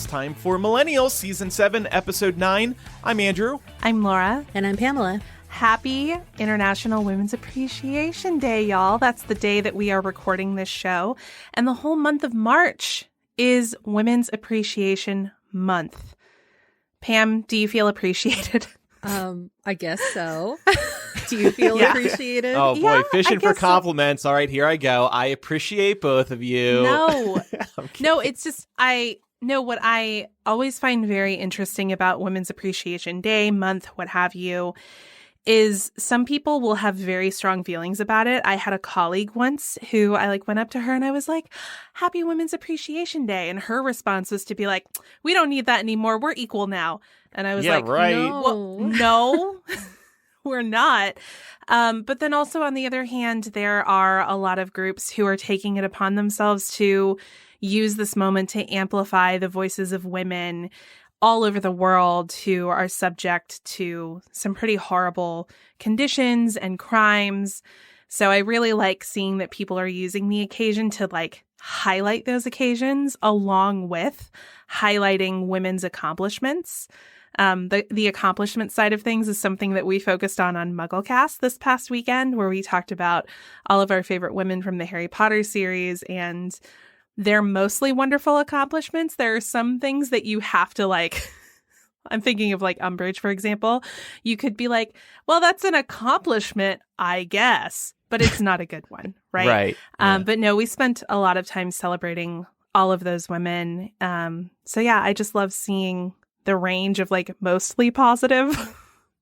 time for Millennial Season 7, Episode 9. I'm Andrew. I'm Laura. And I'm Pamela. Happy International Women's Appreciation Day, y'all. That's the day that we are recording this show. And the whole month of March is Women's Appreciation Month. Pam, do you feel appreciated? I guess so. Do you feel appreciated? Oh boy, Yeah, fishing for compliments. So. All right, here I go. I appreciate both of you. No, it's just, what I always find very interesting about Women's Appreciation Day, month, what have you, is some people will have very strong feelings about it. I had a colleague once who I went up to her and I was like, Happy Women's Appreciation Day. And her response was to be like, we don't need that anymore. We're equal now. And I was like, right. No, we're not. But then also on the other hand, there are a lot of groups who are taking it upon themselves to use this moment to amplify the voices of women all over the world who are subject to some pretty horrible conditions and crimes. So I really like seeing that people are using the occasion to highlight those occasions along with highlighting women's accomplishments. The accomplishment side of things is something that we focused on MuggleCast this past weekend, where we talked about all of our favorite women from the Harry Potter series, and they're mostly wonderful accomplishments. There are some things that you have to I'm thinking of Umbridge, for example. You could be like, well, that's an accomplishment, I guess, but it's not a good one, right? Right. Yeah. But no, we spent a lot of time celebrating all of those women. So yeah, I just love seeing the range of mostly positive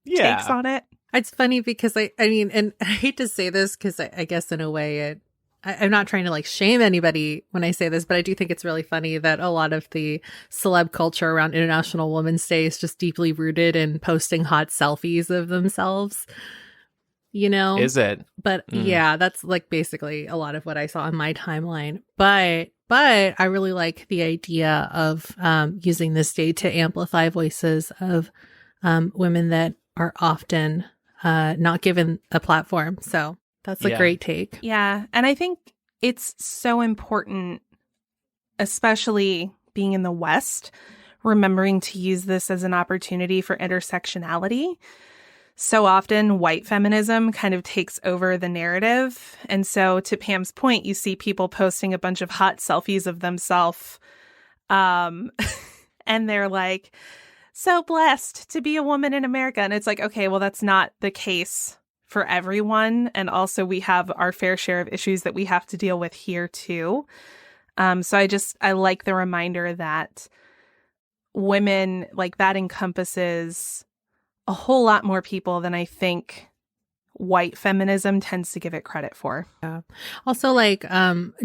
takes on it. It's funny because I mean, and I hate to say this because I guess in a way I'm not trying to shame anybody when I say this, but I do think it's really funny that a lot of the celeb culture around International Women's Day is just deeply rooted in posting hot selfies of themselves. You know? Is it? But yeah, that's basically a lot of what I saw on my timeline. But I really like the idea of using this day to amplify voices of women that are often not given a platform. So that's a great take. Yeah. And I think it's so important, especially being in the West, remembering to use this as an opportunity for intersectionality. So often white feminism kind of takes over the narrative. And so to Pam's point, you see people posting a bunch of hot selfies of themselves. And they're like, so blessed to be a woman in America. And it's like, okay, well, that's not the case for everyone. And also we have our fair share of issues that we have to deal with here too. So I like the reminder that women, that encompasses a whole lot more people than I think white feminism tends to give it credit for. Yeah. Also,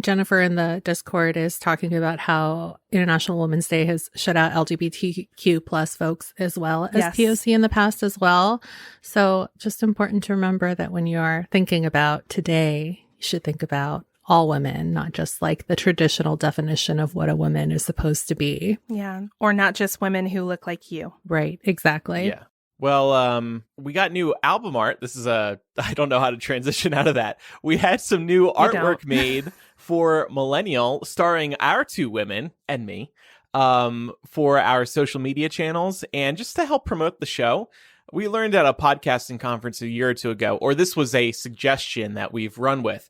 Jennifer in the Discord is talking about how International Women's Day has shut out LGBTQ plus folks as well as POC in the past as well. So just important to remember that when you are thinking about today, you should think about all women, not just the traditional definition of what a woman is supposed to be. Yeah. Or not just women who look like you. Right. Exactly. Yeah. Well, we got new album art. This is I don't know how to transition out of that. We had some new artwork made for Millennial, starring our two women and me, for our social media channels. And just to help promote the show, we learned at a podcasting conference a year or two ago, or this was a suggestion that we've run with.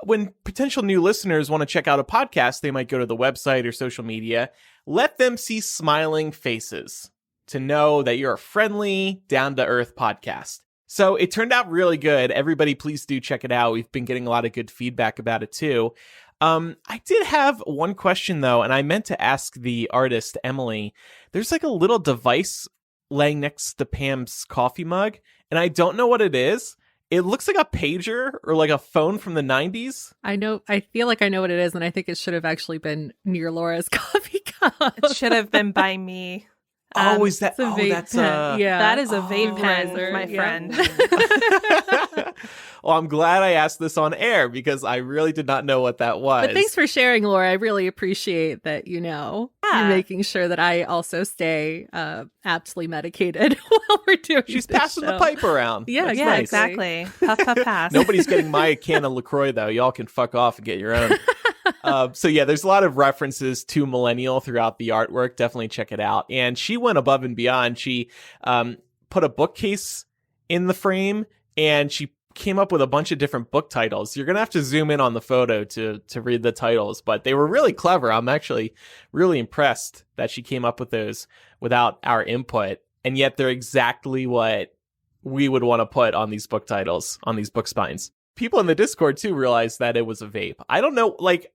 When potential new listeners want to check out a podcast, they might go to the website or social media. Let them see smiling faces to know that you're a friendly, down-to-earth podcast. So it turned out really good. Everybody, please do check it out. We've been getting a lot of good feedback about it, too. I did have one question, though, and I meant to ask the artist, Emily. There's a little device laying next to Pam's coffee mug, and I don't know what it is. It looks like a pager or a phone from the 90s. I know. I feel like I know what it is, and I think it should have actually been near Laura's coffee cup. It should have been by me. Is that? It's a vape That's pen. That is a vape pen, my friend. Well, I'm glad I asked this on air because I really did not know what that was. But thanks for sharing, Laura. I really appreciate that, you're making sure that I also stay aptly medicated while we're doing She's this passing show. the pipe around. Yeah, That's yeah, nice. Exactly. Puff, puff, pass. Nobody's getting my can of LaCroix, though. Y'all can fuck off and get your own. So yeah, there's a lot of references to Millennial throughout the artwork. Definitely check it out. And she went above and beyond. She put a bookcase in the frame, and she came up with a bunch of different book titles. You're gonna have to zoom in on the photo to read the titles, but they were really clever. I'm actually really impressed that she came up with those without our input, and yet they're exactly what we would want to put on these book titles, on these book spines. People in the Discord too realized that it was a vape. I don't know, like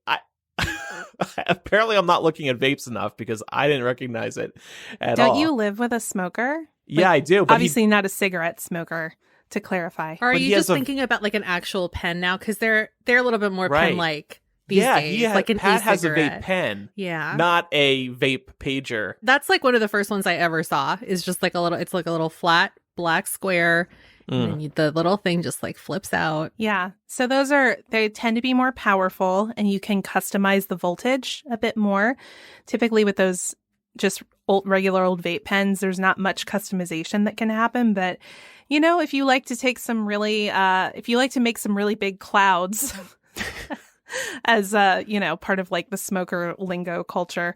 apparently I'm not looking at vapes enough because I didn't recognize it at all. Don't you live with a smoker? Yeah, I do. But obviously not a cigarette smoker, to clarify. Or are you just thinking about like an actual pen now? Because they're a little bit more pen-like these days. Like an Pat e-cigarette. has a vape pen. Yeah. Not a vape pager. That's like one of the first ones I ever saw. Is just like it's like a little flat black square. And then the little thing just like flips out. Yeah. So they tend to be more powerful, and you can customize the voltage a bit more. Typically with those just regular old vape pens, there's not much customization that can happen. But, you know, if you like to make some really big clouds as, part of like the smoker lingo culture,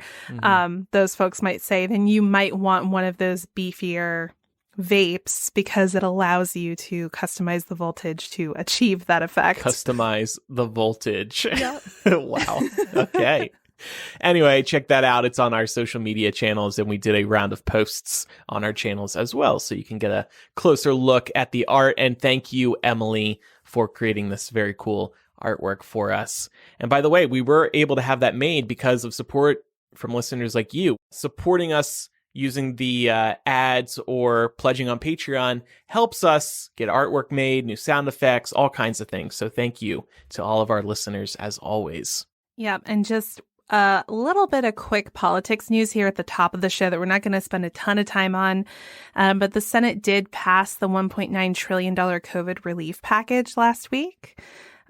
those folks might say, then you might want one of those beefier vapes because it allows you to customize the voltage to achieve that effect. Customize the voltage. Yep. Wow. Okay. Anyway, check that out. It's on our social media channels, and we did a round of posts on our channels as well, so you can get a closer look at the art. And thank you, Emily, for creating this very cool artwork for us. And by the way, we were able to have that made because of support from listeners like you. Supporting us using the ads or pledging on Patreon helps us get artwork made, new sound effects, all kinds of things. So thank you to all of our listeners as always. Yeah, and just a little bit of quick politics news here at the top of the show that we're not going to spend a ton of time on. But the Senate did pass the $1.9 trillion COVID relief package last week.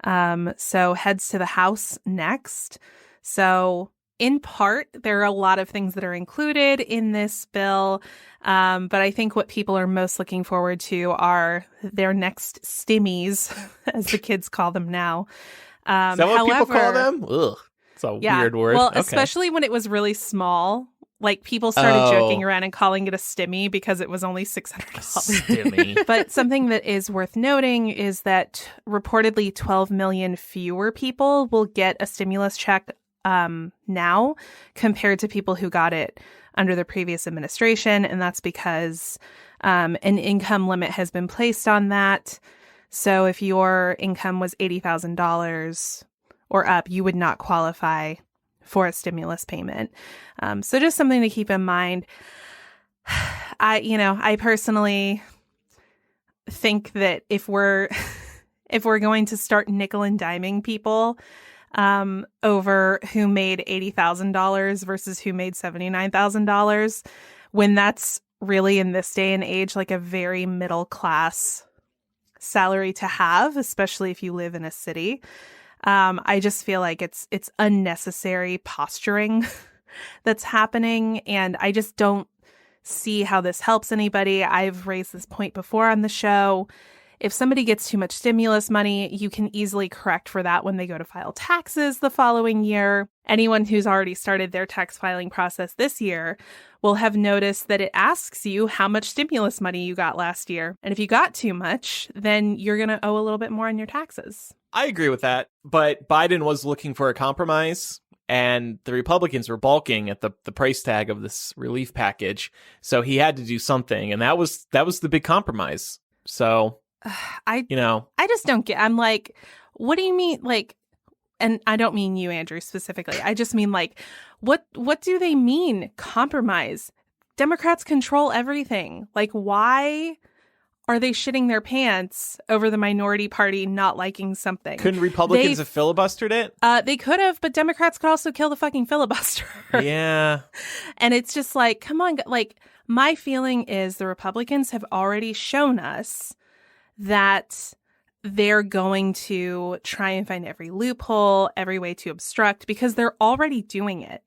So heads to the House next. So in part, there are a lot of things that are included in this bill, but I think what people are most looking forward to are their next stimmies, as the kids call them now. Is that what people call them? Ugh, it's a weird word. Well, okay. Especially when it was really small. Like, people started joking around and calling it a stimmy because it was only $600. Stimmy. But something that is worth noting is that reportedly 12 million fewer people will get a stimulus check now compared to people who got it under the previous administration. And that's because an income limit has been placed on that. So if your income was $80,000 or up, you would not qualify for a stimulus payment. So just something to keep in mind. I personally think that if we're going to start nickel and diming people over who made $80,000 versus who made $79,000, when that's really in this day and age like a very middle class salary to have, especially if you live in a city. I just feel like it's unnecessary posturing that's happening, and I just don't see how this helps anybody. I've raised this point before on the show. If somebody gets too much stimulus money, you can easily correct for that when they go to file taxes the following year. Anyone who's already started their tax filing process this year will have noticed that it asks you how much stimulus money you got last year. And if you got too much, then you're going to owe a little bit more on your taxes. I agree with that, but Biden was looking for a compromise, and the Republicans were balking at the price tag of this relief package. So he had to do something, and that was the big compromise. So I just don't get. I'm like, what do you mean? Like, and I don't mean you, Andrew, specifically. I just mean like, what do they mean? Compromise? Democrats control everything. Like, why are they shitting their pants over the minority party not liking something? Couldn't Republicans have filibustered it? They could have, but Democrats could also kill the fucking filibuster. Yeah. And it's just like, come on. Like, my feeling is the Republicans have already shown us that they're going to try and find every loophole, every way to obstruct, because they're already doing it.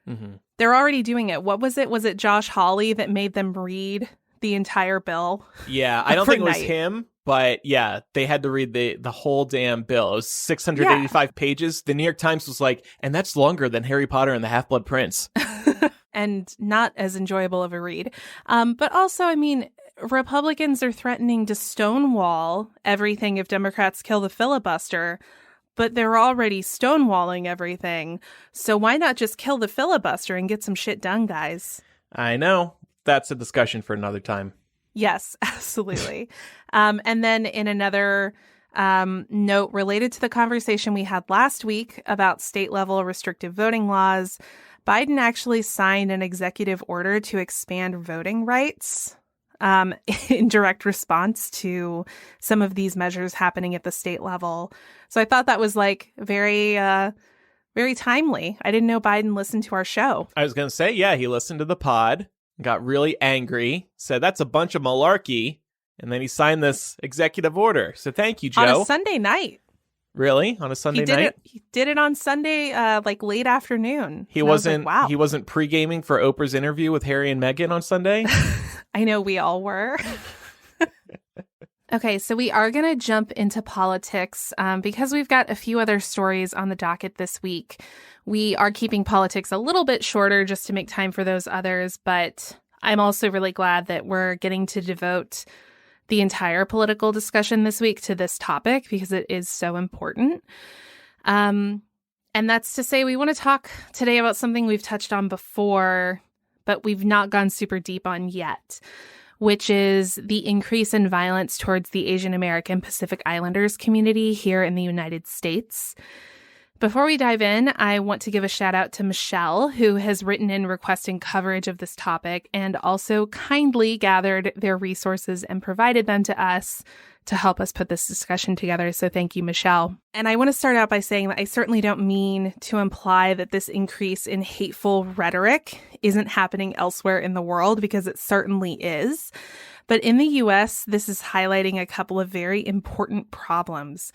Mm-hmm. They're already doing it. What was it? Was it Josh Hawley that made them read the entire bill? Yeah, I don't think it was him. But yeah, they had to read the whole damn bill. It was 685 pages. The New York Times was like, and that's longer than Harry Potter and the Half-Blood Prince. And not as enjoyable of a read. But also, I mean, Republicans are threatening to stonewall everything if Democrats kill the filibuster, but they're already stonewalling everything. So why not just kill the filibuster and get some shit done, guys? I know. That's a discussion for another time. Yes, absolutely. And then in another note related to the conversation we had last week about state-level restrictive voting laws, Biden actually signed an executive order to expand voting rights in direct response to some of these measures happening at the state level. So I thought that was like very timely. I didn't know Biden listened to our show. I was going to say, yeah, he listened to the pod, got really angry, said that's a bunch of malarkey, and then he signed this executive order. So thank you, Joe. On a Sunday night. Really? On a Sunday night? He did it on Sunday, like late afternoon. He wasn't pre-gaming for Oprah's interview with Harry and Meghan on Sunday? I know we all were. Okay, so we are going to jump into politics because we've got a few other stories on the docket this week. We are keeping politics a little bit shorter just to make time for those others, but I'm also really glad that we're getting to devote the entire political discussion this week to this topic because it is so important. And that's to say we want to talk today about something we've touched on before, but we've not gone super deep on yet, which is the increase in violence towards the Asian American Pacific Islanders community here in the United States. Before we dive in, I want to give a shout out to Michelle, who has written in requesting coverage of this topic and also kindly gathered their resources and provided them to us to help us put this discussion together. So thank you, Michelle. And I want to start out by saying that I certainly don't mean to imply that this increase in hateful rhetoric isn't happening elsewhere in the world, because it certainly is. But in the US, this is highlighting a couple of very important problems.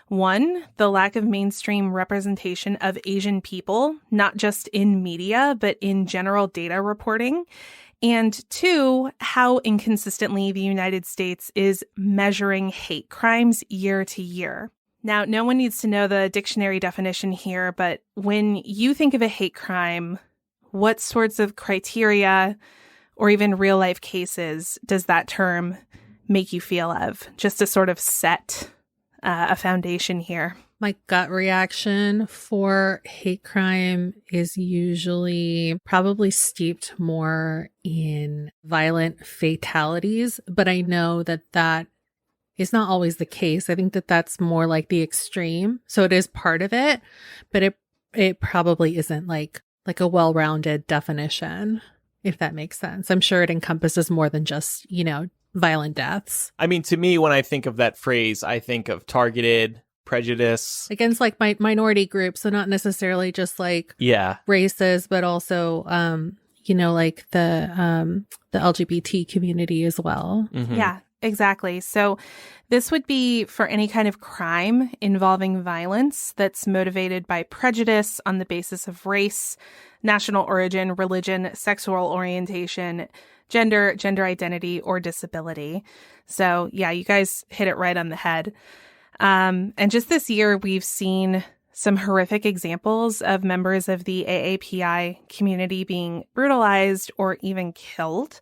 One, the lack of mainstream representation of Asian people, not just in media, but in general data reporting. And two, how inconsistently the United States is measuring hate crimes year to year. Now, no one needs to know the dictionary definition here, but when you think of a hate crime, what sorts of criteria or even real life cases does that term make you feel of? Just to sort of set a foundation here. My gut reaction for hate crime is usually probably steeped more in violent fatalities, but I know that that is not always the case. I think that that's more like the extreme. So it is part of it, but it probably isn't like a well-rounded definition, if that makes sense. I'm sure it encompasses more than just, violent deaths. I mean, to me, when I think of that phrase, I think of targeted prejudice against like minority groups. So not necessarily just like races, but also, like the LGBT community as well. Mm-hmm. Yeah, exactly. So this would be for any kind of crime involving violence that's motivated by prejudice on the basis of race, national origin, religion, sexual orientation, gender identity, or disability. So yeah, you guys hit it right on the head. And just this year, we've seen some horrific examples of members of the AAPI community being brutalized or even killed.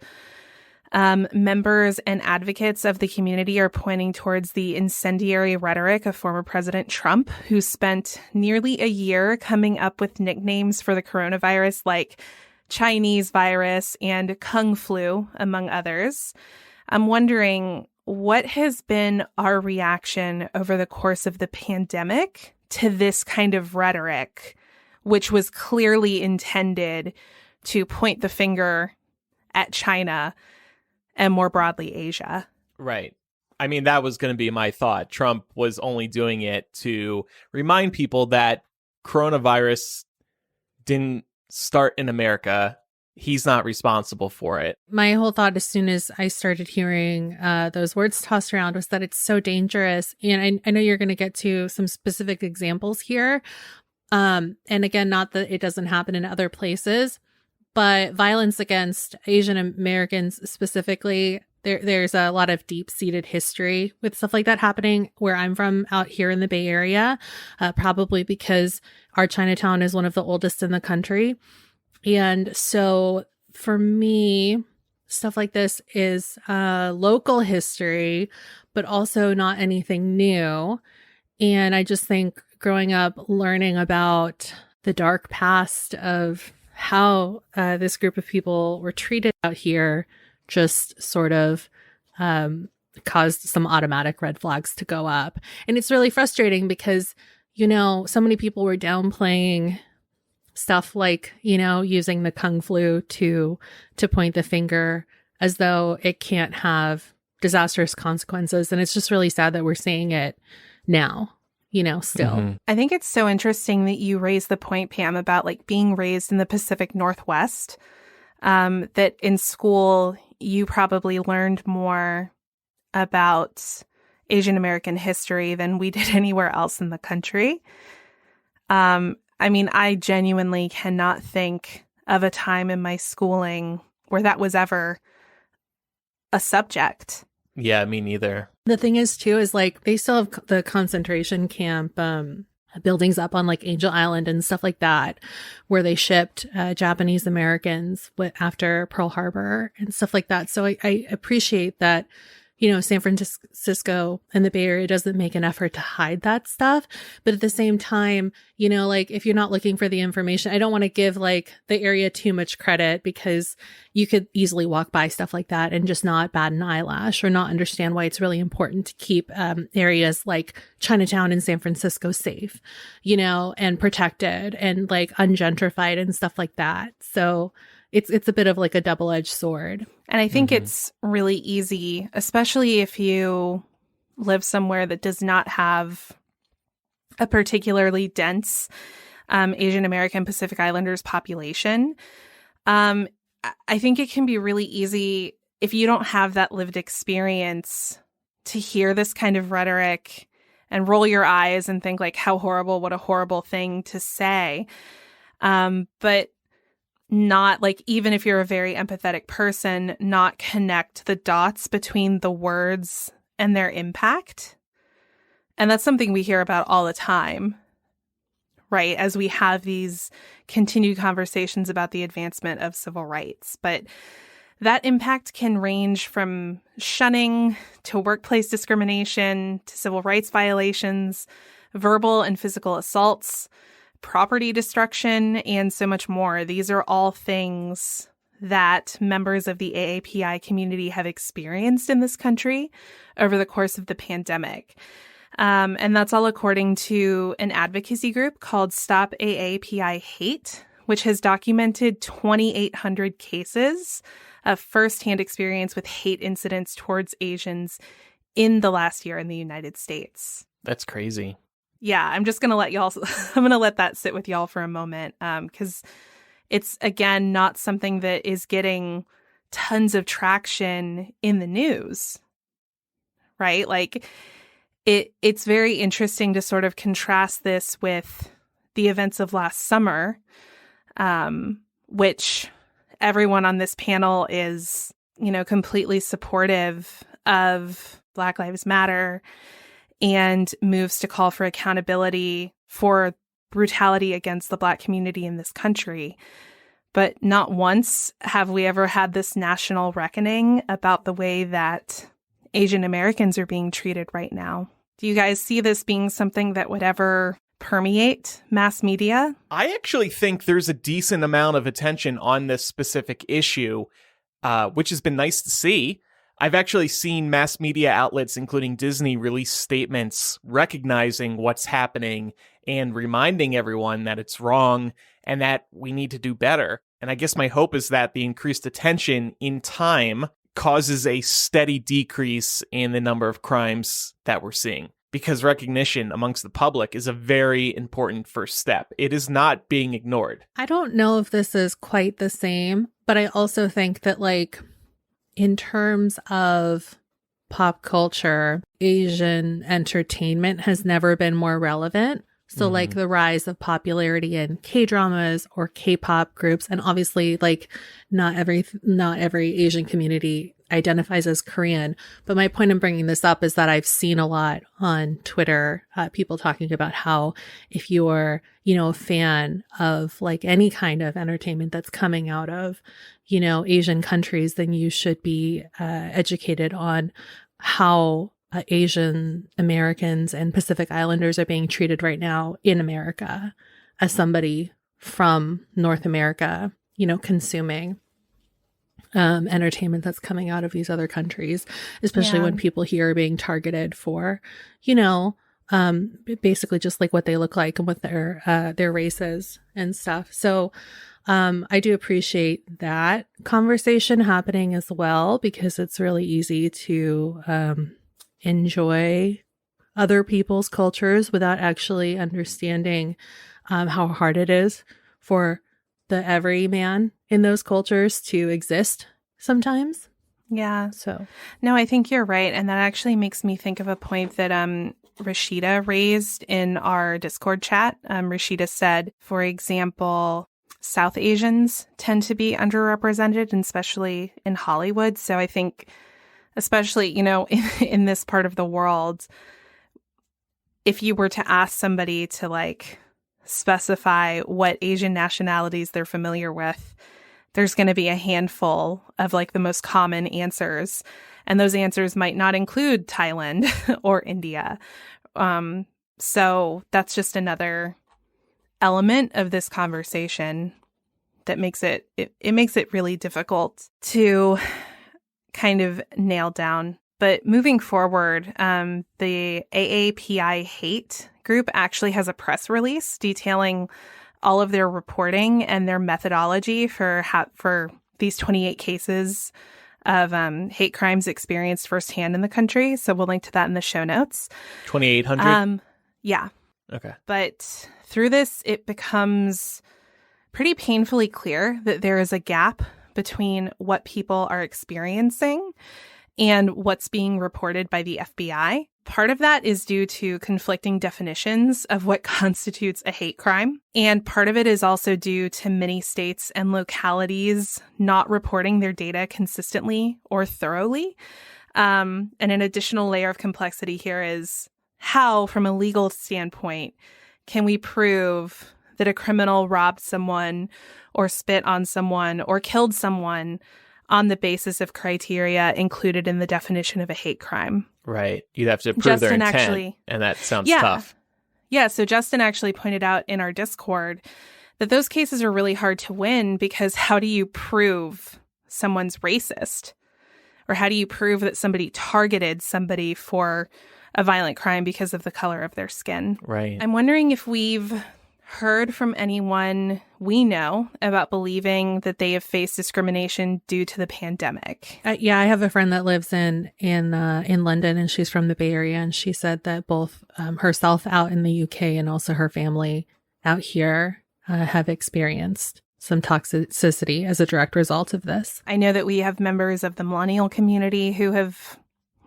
Members and advocates of the community are pointing towards the incendiary rhetoric of former President Trump, who spent nearly a year coming up with nicknames for the coronavirus like Chinese virus and Kung flu, among others. I'm wondering, what has been our reaction over the course of the pandemic to this kind of rhetoric, which was clearly intended to point the finger at China and more broadly Asia? Right. I mean, that was going to be my thought. Trump was only doing it to remind people that coronavirus didn't start in America. He's not responsible for it. My whole thought as soon as I started hearing those words tossed around was that it's so dangerous. And I know you're going to get to some specific examples here. And again, not that it doesn't happen in other places, But violence against Asian Americans specifically, there's a lot of deep-seated history with stuff like that happening where I'm from out here in the Bay Area, probably because our Chinatown is one of the oldest in the country. And so for me, stuff like this is local history, but also not anything new. And I just think growing up, learning about the dark past of how this group of people were treated out here just sort of caused some automatic red flags to go up. And it's really frustrating because, you know, so many people were downplaying stuff like, you know, using the Kung flu to point the finger as though it can't have disastrous consequences. And it's just really sad that we're seeing it now, you know, still. Mm-hmm. I think it's so interesting that you raised the point, Pam, about like being raised in the Pacific Northwest, that in school you probably learned more about Asian American history than we did anywhere else in the country. I mean, I genuinely cannot think of a time in my schooling where that was ever a subject. Yeah, me neither. The thing is, too, is like they still have the concentration camp buildings up on like Angel Island and stuff like that, where they shipped Japanese Americans after Pearl Harbor and stuff like that. So I appreciate that, you know, San Francisco and the Bay Area doesn't make an effort to hide that stuff. But at the same time, you know, like if you're not looking for the information, I don't want to give like the area too much credit because you could easily walk by stuff like that and just not bat an eyelash or not understand why it's really important to keep areas like Chinatown and San Francisco safe, you know, and protected and like ungentrified and stuff like that. So it's a bit of like a double-edged sword. And I think it's really easy, especially if you live somewhere that does not have a particularly dense Asian American Pacific Islanders population. I think it can be really easy if you don't have that lived experience to hear this kind of rhetoric and roll your eyes and think like, how horrible, what a horrible thing to say. But not like, even if you're a very empathetic person, not connect the dots between the words and their impact. And that's something we hear about all the time, right? As we have these continued conversations about the advancement of civil rights. But that impact can range from shunning to workplace discrimination to civil rights violations, verbal and physical assaults, property destruction, and so much more. These are all things that members of the AAPI community have experienced in this country over the course of the pandemic. And that's all according to an advocacy group called Stop AAPI Hate, which has documented 2,800 cases of firsthand experience with hate incidents towards Asians in the last year in the United States. That's crazy. Yeah, I'm just going to let y'all, I'm going to let that sit with y'all for a moment, because it's, again, not something that is getting tons of traction in the news, right? Like, it's very interesting to sort of contrast this with the events of last summer, which everyone on this panel is, you know, completely supportive of Black Lives Matter and moves to call for accountability for brutality against the Black community in this country. But not once have we ever had this national reckoning about the way that Asian Americans are being treated right now. Do you guys see this being something that would ever permeate mass media? I actually think there's a decent amount of attention on this specific issue, which has been nice to see. I've actually seen mass media outlets, including Disney, release statements recognizing what's happening and reminding everyone that it's wrong and that we need to do better. And I guess my hope is that the increased attention in time causes a steady decrease in the number of crimes that we're seeing, because recognition amongst the public is a very important first step. It is not being ignored. I don't know if this is quite the same, but I also think that, like, in terms of pop culture, Asian entertainment has never been more relevant. So like the rise of popularity in K-dramas or K-pop groups, and obviously like not every Asian community identifies as Korean. But my point in bringing this up is that I've seen a lot on Twitter, people talking about how if you're, a fan of like any kind of entertainment that's coming out of, Asian countries, then you should be educated on how Asian Americans and Pacific Islanders are being treated right now in America as somebody from North America, consuming entertainment that's coming out of these other countries, especially when people here are being targeted for, basically just like what they look like and what their races and stuff. So I do appreciate that conversation happening as well, because it's really easy to enjoy other people's cultures without actually understanding how hard it is for the everyman in those cultures to exist sometimes. Yeah. So, no, I think you're right. And that actually makes me think of a point that Rashida raised in our Discord chat. Rashida said, for example, South Asians tend to be underrepresented, and especially in Hollywood. So I think, especially, in this part of the world, if you were to ask somebody to like specify what Asian nationalities they're familiar with, there's going to be a handful of like the most common answers. And those answers might not include Thailand or India. So that's just another element of this conversation that makes it makes it really difficult to kind of nail down. But moving forward, the AAPI Hate group actually has a press release detailing all of their reporting and their methodology for these 28 cases of hate crimes experienced firsthand in the country. So we'll link to that in the show notes. 2,800? Yeah. Okay. But through this, it becomes pretty painfully clear that there is a gap between what people are experiencing and what's being reported by the FBI. Part of that is due to conflicting definitions of what constitutes a hate crime. And part of it is also due to many states and localities not reporting their data consistently or thoroughly. And an additional layer of complexity here is how, from a legal standpoint, can we prove that a criminal robbed someone or spit on someone or killed someone on the basis of criteria included in the definition of a hate crime? Right. You'd have to prove their intent, and that sounds tough. Yeah, so Justin actually pointed out in our Discord that those cases are really hard to win, because how do you prove someone's racist? Or how do you prove that somebody targeted somebody for a violent crime because of the color of their skin? Right. I'm wondering if we've heard from anyone we know about believing that they have faced discrimination due to the pandemic. Yeah, I have a friend that lives in London, and she's from the Bay Area, and she said that both herself out in the UK and also her family out here have experienced some toxicity as a direct result of this. I know that we have members of the Millennial community who have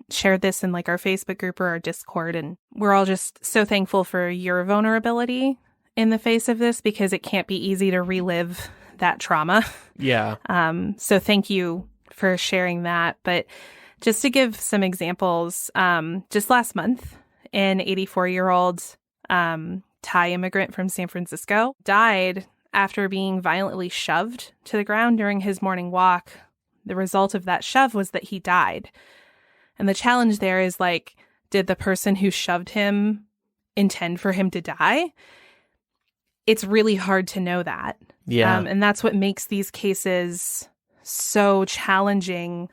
shared this in like our Facebook group or our Discord, and we're all just so thankful for your vulnerability in the face of this, because it can't be easy to relive that trauma. Yeah. So thank you for sharing that. But just to give some examples, just last month, an 84-year-old Thai immigrant from San Francisco died after being violently shoved to the ground during his morning walk. The result of that shove was that he died. And the challenge there is like, did the person who shoved him intend for him to die? It's really hard to know that. Yeah. And that's what makes these cases so challenging,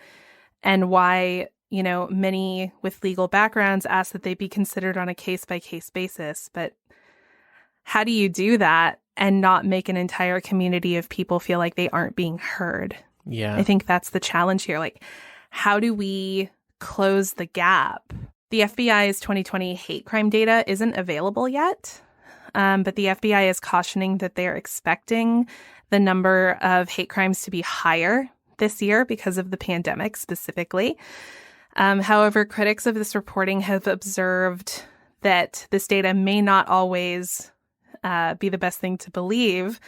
and why, many with legal backgrounds ask that they be considered on a case-by-case basis. But how do you do that and not make an entire community of people feel like they aren't being heard? Yeah. I think that's the challenge here. Like, how do we close the gap? The FBI's 2020 hate crime data isn't available yet. But the FBI is cautioning that they're expecting the number of hate crimes to be higher this year because of the pandemic specifically. However, critics of this reporting have observed that this data may not always be the best thing to believe,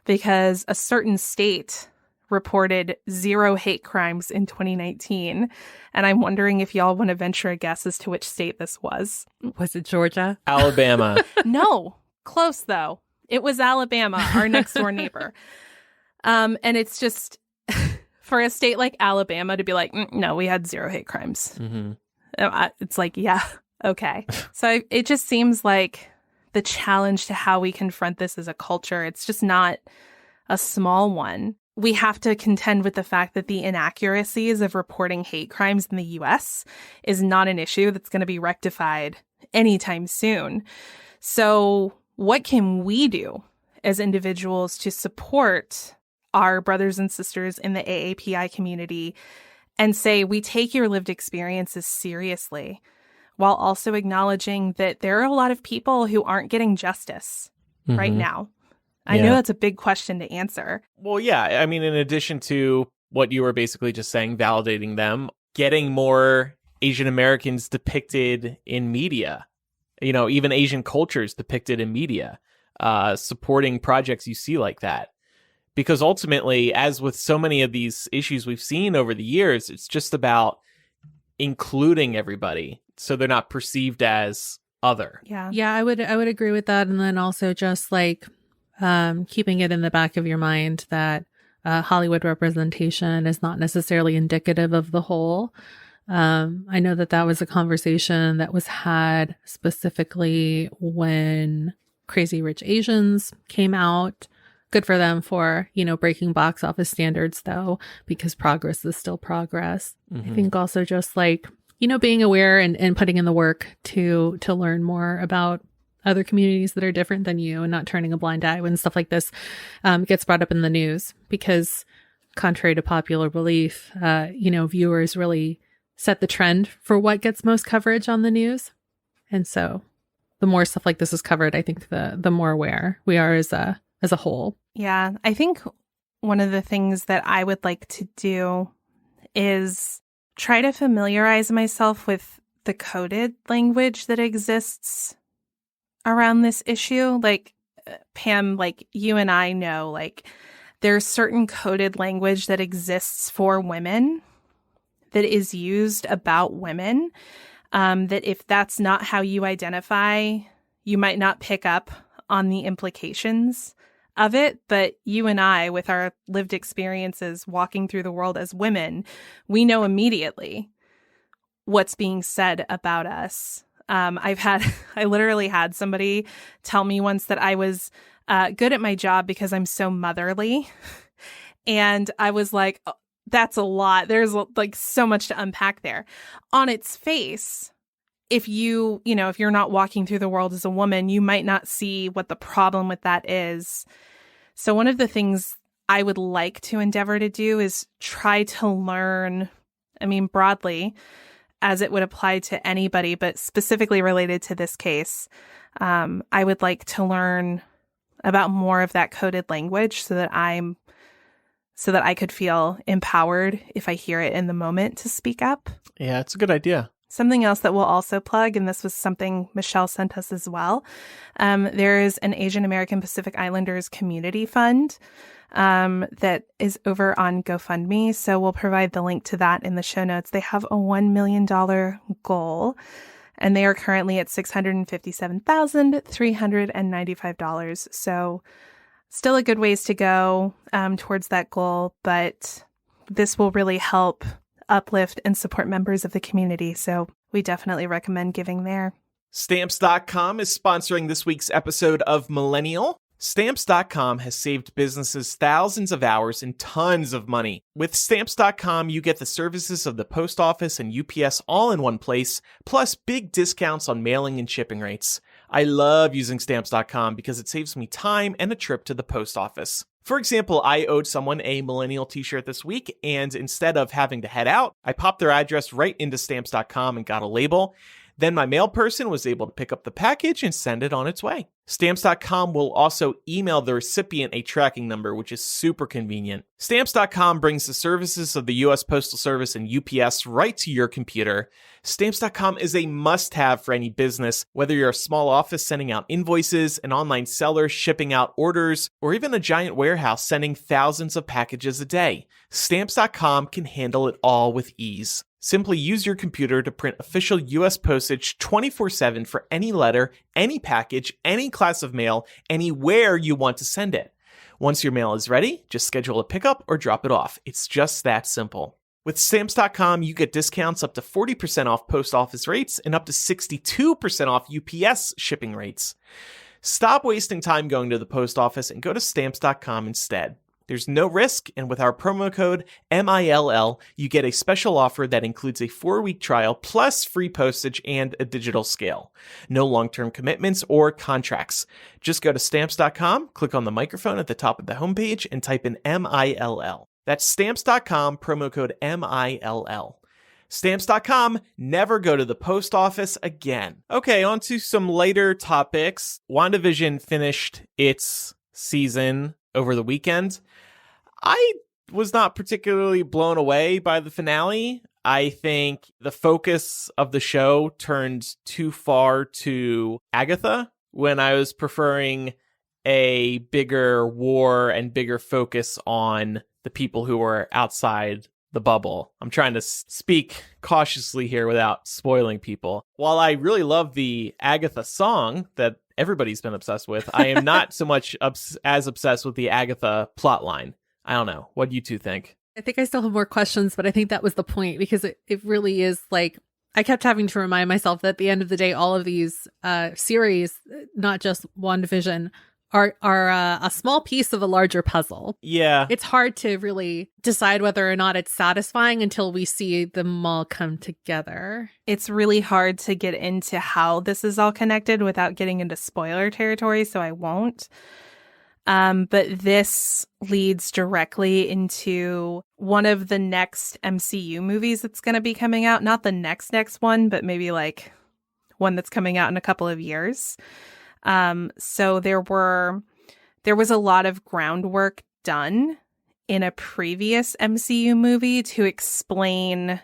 because a certain state reported 0 hate crimes in 2019. And I'm wondering if y'all want to venture a guess as to which state this was. Was it Georgia? Alabama. No, close though. It was Alabama, our next door neighbor. And it's just for a state like Alabama to be like, no, we had 0 hate crimes. Mm-hmm. It's like, yeah, okay. So it just seems like the challenge to how we confront this as a culture, it's just not a small one. We have to contend with the fact that the inaccuracies of reporting hate crimes in the U.S. is not an issue that's going to be rectified anytime soon. So what can we do as individuals to support our brothers and sisters in the AAPI community and say, we take your lived experiences seriously, while also acknowledging that there are a lot of people who aren't getting justice right now? I know that's a big question to answer. Well, yeah. I mean, in addition to what you were basically just saying, validating them, getting more Asian Americans depicted in media, even Asian cultures depicted in media, supporting projects you see like that. Because ultimately, as with so many of these issues we've seen over the years, it's just about including everybody so they're not perceived as other. Yeah, I would agree with that. And then also just like keeping it in the back of your mind that Hollywood representation is not necessarily indicative of the whole. I know that was a conversation that was had specifically when Crazy Rich Asians came out. Good for them for, breaking box office standards, though, because progress is still progress. I think also just like, being aware and putting in the work to learn more about other communities that are different than you and not turning a blind eye when stuff like this gets brought up in the news, because contrary to popular belief, viewers really set the trend for what gets most coverage on the news. And so the more stuff like this is covered, I think the more aware we are as a whole. Yeah, I think one of the things that I would like to do is try to familiarize myself with the coded language that exists around this issue. Like, Pam, like you and I know, like there's certain coded language that exists for women that is used about women, that if that's not how you identify, you might not pick up on the implications of it. But you and I, with our lived experiences walking through the world as women, we know immediately what's being said about us. I literally had somebody tell me once that I was good at my job because I'm so motherly. And I was like, oh, that's a lot. There's like so much to unpack there. On its face, if you're not walking through the world as a woman, you might not see what the problem with that is. So one of the things I would like to endeavor to do is try to learn, broadly, as it would apply to anybody, but specifically related to this case. I would like to learn about more of that coded language so that I could feel empowered if I hear it in the moment to speak up. Yeah, it's a good idea. Something else that we'll also plug, and this was something Michelle sent us as well. There is an Asian American Pacific Islanders Community Fund that is over on GoFundMe. So we'll provide the link to that in the show notes. They have a $1 million goal, and they are currently at $657,395. So still a good ways to go towards that goal, but this will really help uplift and support members of the community. So we definitely recommend giving there. Stamps.com is sponsoring this week's episode of Millennial. Stamps.com has saved businesses thousands of hours and tons of money. With Stamps.com, you get the services of the post office and UPS all in one place, plus big discounts on mailing and shipping rates. I love using Stamps.com because it saves me time and a trip to the post office. For example, I owed someone a Millennial t-shirt this week, and instead of having to head out, I popped their address right into Stamps.com and got a label. Then my mail person was able to pick up the package and send it on its way. Stamps.com will also email the recipient a tracking number, which is super convenient. Stamps.com brings the services of the U.S. Postal Service and UPS right to your computer. Stamps.com is a must-have for any business, whether you're a small office sending out invoices, an online seller shipping out orders, or even a giant warehouse sending thousands of packages a day. Stamps.com can handle it all with ease. Simply use your computer to print official U.S. postage 24/7 for any letter, any package, any class of mail, anywhere you want to send it. Once your mail is ready, just schedule a pickup or drop it off. It's just that simple. With Stamps.com, you get discounts up to 40% off post office rates and up to 62% off UPS shipping rates. Stop wasting time going to the post office and go to Stamps.com instead. There's no risk, and with our promo code MILL, you get a special offer that includes a 4-week trial plus free postage and a digital scale. No long-term commitments or contracts. Just go to Stamps.com, click on the microphone at the top of the homepage, and type in MILL. That's Stamps.com, promo code MILL. Stamps.com, never go to the post office again. Okay, on to some lighter topics. WandaVision finished its season over the weekend. I was not particularly blown away by the finale. I think the focus of the show turned too far to Agatha when I was preferring a bigger war and bigger focus on the people who were outside the bubble. I'm trying to speak cautiously here without spoiling people. While I really love the Agatha song that everybody's been obsessed with, I am not so much as obsessed with the Agatha plotline. I don't know. What do you two think? I think I still have more questions, but I think that was the point, because it really is like, I kept having to remind myself that at the end of the day, all of these series, not just WandaVision, are a small piece of a larger puzzle. Yeah. It's hard to really decide whether or not it's satisfying until we see them all come together. It's really hard to get into how this is all connected without getting into spoiler territory, so I won't. But this leads directly into one of the next MCU movies that's going to be coming out. Not the next one, but maybe like one that's coming out in a couple of years. So there was a lot of groundwork done in a previous MCU movie to explain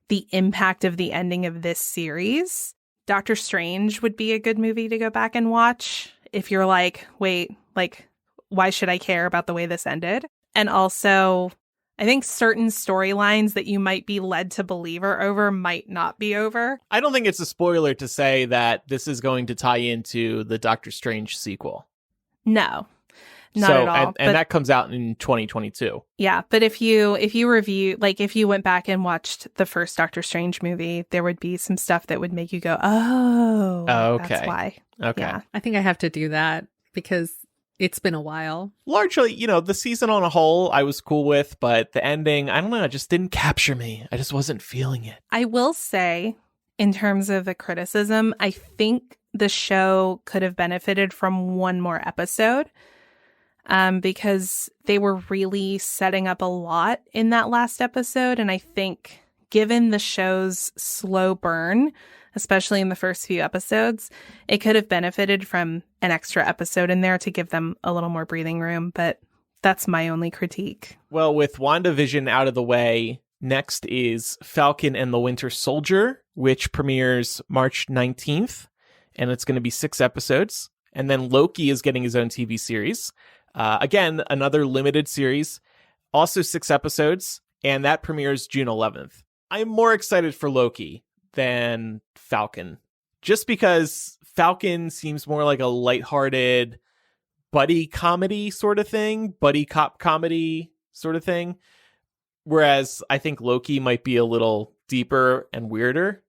the impact of the ending of this series. Doctor Strange would be a good movie to go back and watch if you're like, wait, like, why should I care about the way this ended? And also, I think certain storylines that you might be led to believe are over might not be over. I don't think it's a spoiler to say that this is going to tie into the Doctor Strange sequel. No, not at all. And that comes out in 2022. Yeah, but if you review, like if you went back and watched the first Doctor Strange movie, there would be some stuff that would make you go, oh, okay. That's why. Okay. Yeah. I think I have to do that because it's been a while. Largely, the season on a whole, I was cool with, but the ending, I don't know, it just didn't capture me. I just wasn't feeling it. I will say, in terms of a criticism, I think the show could have benefited from one more episode, because they were really setting up a lot in that last episode. And I think given the show's slow burn, especially in the first few episodes, it could have benefited from an extra episode in there to give them a little more breathing room. But that's my only critique. Well, with WandaVision out of the way, next is Falcon and the Winter Soldier, which premieres March 19th, and it's going to be 6 episodes. And then Loki is getting his own TV series. Again, another limited series, also 6 episodes, and that premieres June 11th. I'm more excited for Loki than Falcon, just because Falcon seems more like a lighthearted buddy comedy sort of thing, buddy cop comedy sort of thing, whereas I think Loki might be a little deeper and weirder.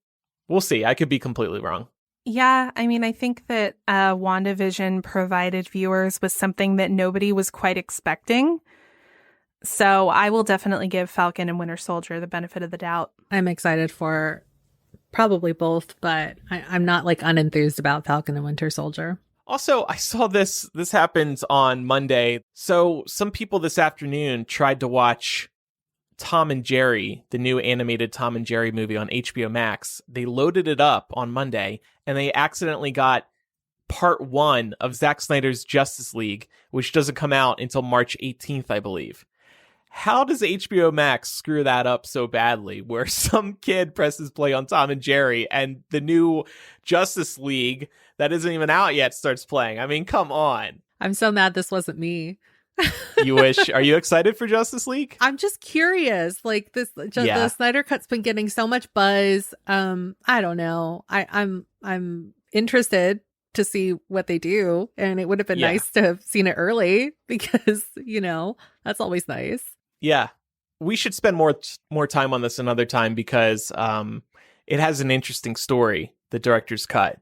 We'll see. I could be completely wrong. Yeah, I mean, I think that WandaVision provided viewers with something that nobody was quite expecting. So I will definitely give Falcon and Winter Soldier the benefit of the doubt. I'm excited for probably both, but I'm not like unenthused about Falcon and Winter Soldier. Also, I saw this happened on Monday. So some people this afternoon tried to watch Tom and Jerry, the new animated Tom and Jerry movie on HBO Max, they loaded it up on Monday and they accidentally got part 1 of Zack Snyder's Justice League, which doesn't come out until March 18th, I believe. How does HBO Max screw that up so badly where some kid presses play on Tom and Jerry and the new Justice League that isn't even out yet starts playing? I mean, come on. I'm so mad this wasn't me. You wish. Are you excited for Justice League? I'm just curious. Like the Snyder Cut's been getting so much buzz. I don't know. I'm interested to see what they do, and it would have been nice to have seen it early because that's always nice. Yeah, we should spend more time on this another time because it has an interesting story, the director's cut,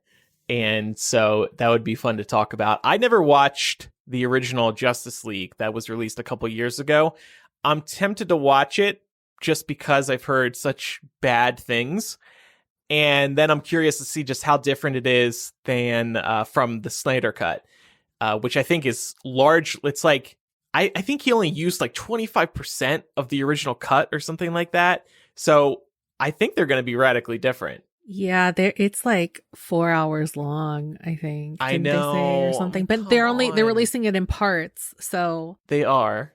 and so that would be fun to talk about. I never watched the original Justice League that was released a couple years ago. I'm tempted to watch it just because I've heard such bad things. And then I'm curious to see just how different it is than from the Snyder Cut, which I think is large. It's like, I think he only used like 25% of the original cut or something like that. So I think they're going to be radically different. Yeah, it's like 4 hours long, I think. I know. They say or something, but they're releasing it in parts. So they are,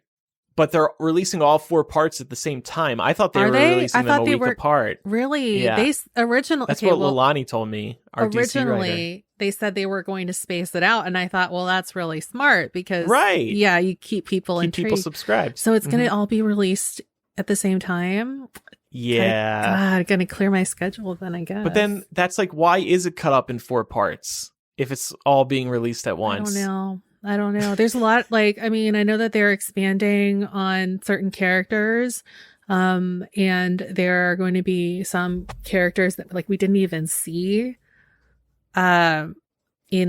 but they're releasing all 4 parts at the same time. I thought they were releasing them a week apart. Really? Yeah. That's what Lilani told me. Our originally, DC writer. They said they were going to space it out, and I thought, well, that's really smart because, yeah, you keep people intrigued. People subscribed. So it's going to all be released at the same time. Yeah. God, gonna clear my schedule then, I guess. But then that's like, why is it cut up in 4 parts if it's all being released at once? I don't know. There's a lot, I know that they're expanding on certain characters. And there are going to be some characters that we didn't even see in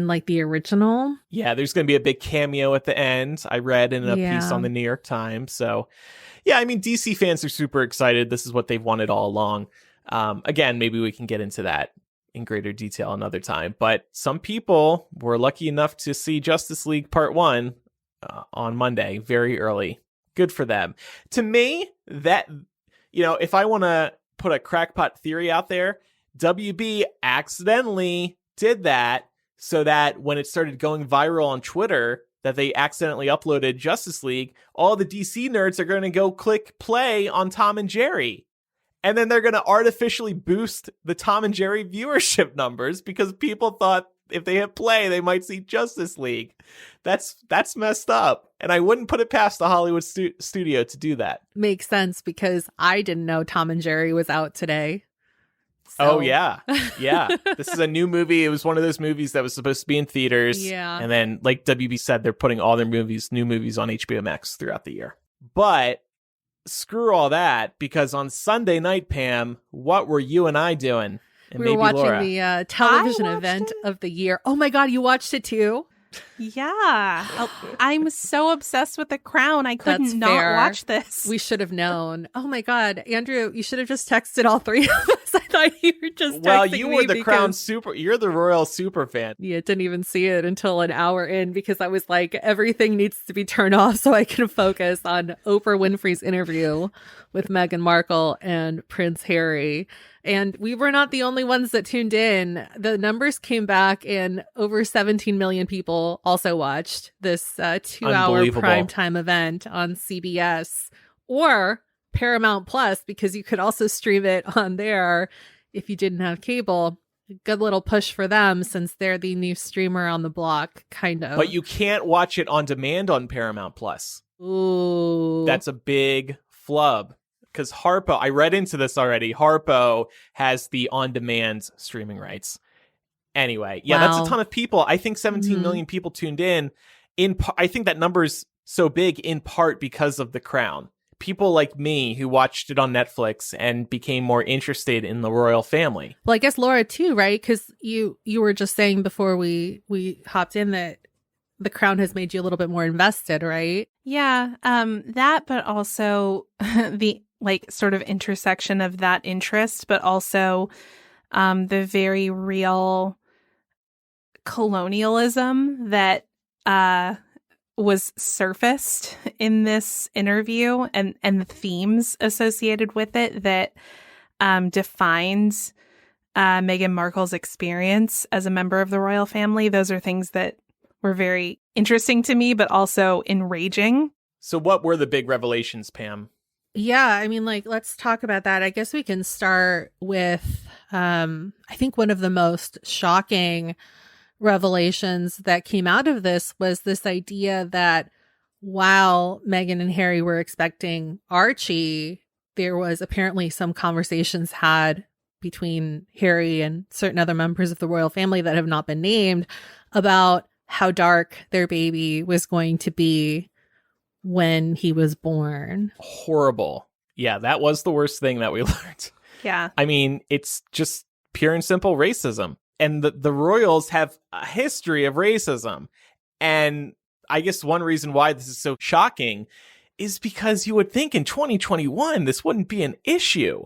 the original. Yeah, there's going to be a big cameo at the end. I read in a piece on the New York Times. So yeah, I mean, DC fans are super excited. This is what they've wanted all along. Again, maybe we can get into that in greater detail another time. But some people were lucky enough to see Justice League Part 1 on Monday, very early. Good for them. To me, that, if I want to put a crackpot theory out there, WB accidentally did that so that when it started going viral on Twitter, that they accidentally uploaded Justice League, all the DC nerds are going to go click play on Tom and Jerry. And then they're going to artificially boost the Tom and Jerry viewership numbers because people thought if they hit play, they might see Justice League. That's messed up. And I wouldn't put it past the Hollywood studio to do that. Makes sense because I didn't know Tom and Jerry was out today. So. Oh, yeah. Yeah. This is a new movie. It was one of those movies that was supposed to be in theaters. Yeah. And then, like WB said, they're putting all their new movies on HBO Max throughout the year. But screw all that, because on Sunday night, Pam, what were you and I doing? And we were watching Laura? the television event of the year. Oh my God, you watched it too? Yeah. I'm so obsessed with The Crown. I couldn't not watch this. We should have known. Oh my God. Andrew, you should have just texted all 3 of us. I thought you were just texting me. Well, you were the Crown super. You're the royal super fan. Yeah, didn't even see it until an hour in because I was like, everything needs to be turned off so I can focus on Oprah Winfrey's interview with Meghan Markle and Prince Harry. And we were not the only ones that tuned in. The numbers came back and over 17 million people also watched this 2-hour primetime event on CBS or Paramount Plus, because you could also stream it on there if you didn't have cable. Good little push for them since they're the new streamer on the block, kind of. But you can't watch it on demand on Paramount Plus. Ooh. That's a big flub. Because Harpo, I read into this already, Harpo has the on-demand streaming rights. Anyway, yeah, That's a ton of people. I think 17 million people tuned in. I think that number's so big in part because of The Crown. People like me who watched it on Netflix and became more interested in the royal family. Well, I guess Laura too, right? Because you were just saying before we hopped in that The Crown has made you a little bit more invested, right? Yeah, that, but also the sort of intersection of that interest, but also the very real colonialism that was surfaced in this interview and the themes associated with it that defines Meghan Markle's experience as a member of the royal family. Those are things that were very interesting to me, but also enraging. So what were the big revelations, Pam? Yeah, I mean, like, let's talk about that. I guess we can start with, I think one of the most shocking revelations that came out of this was this idea that while Meghan and Harry were expecting Archie, there was apparently some conversations had between Harry and certain other members of the royal family that have not been named about how dark their baby was going to be when he was born. Horrible. Yeah, that was the worst thing that we learned. Yeah. I mean, it's just pure and simple racism. And the royals have a history of racism. And I guess one reason why this is so shocking is because you would think in 2021 this wouldn't be an issue.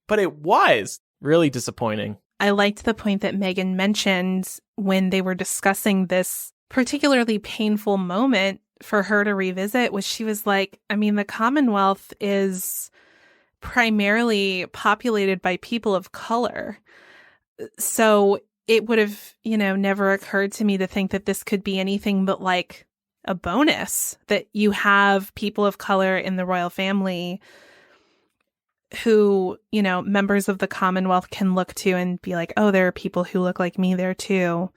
But it was really disappointing. I liked the point that Meghan mentioned when they were discussing this particularly painful moment for her to revisit, was she was like, I mean, the Commonwealth is primarily populated by people of color. So it would have, never occurred to me to think that this could be anything but like a bonus, that you have people of color in the royal family who, members of the Commonwealth can look to and be like, oh, there are people who look like me there too.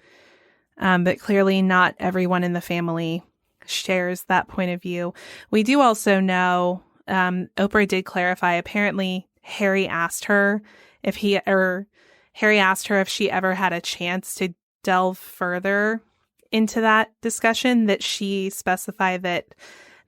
But clearly not everyone in the family shares that point of view. We do also know, Oprah did clarify, apparently Harry asked her if she ever had a chance to delve further into that discussion, that she specified that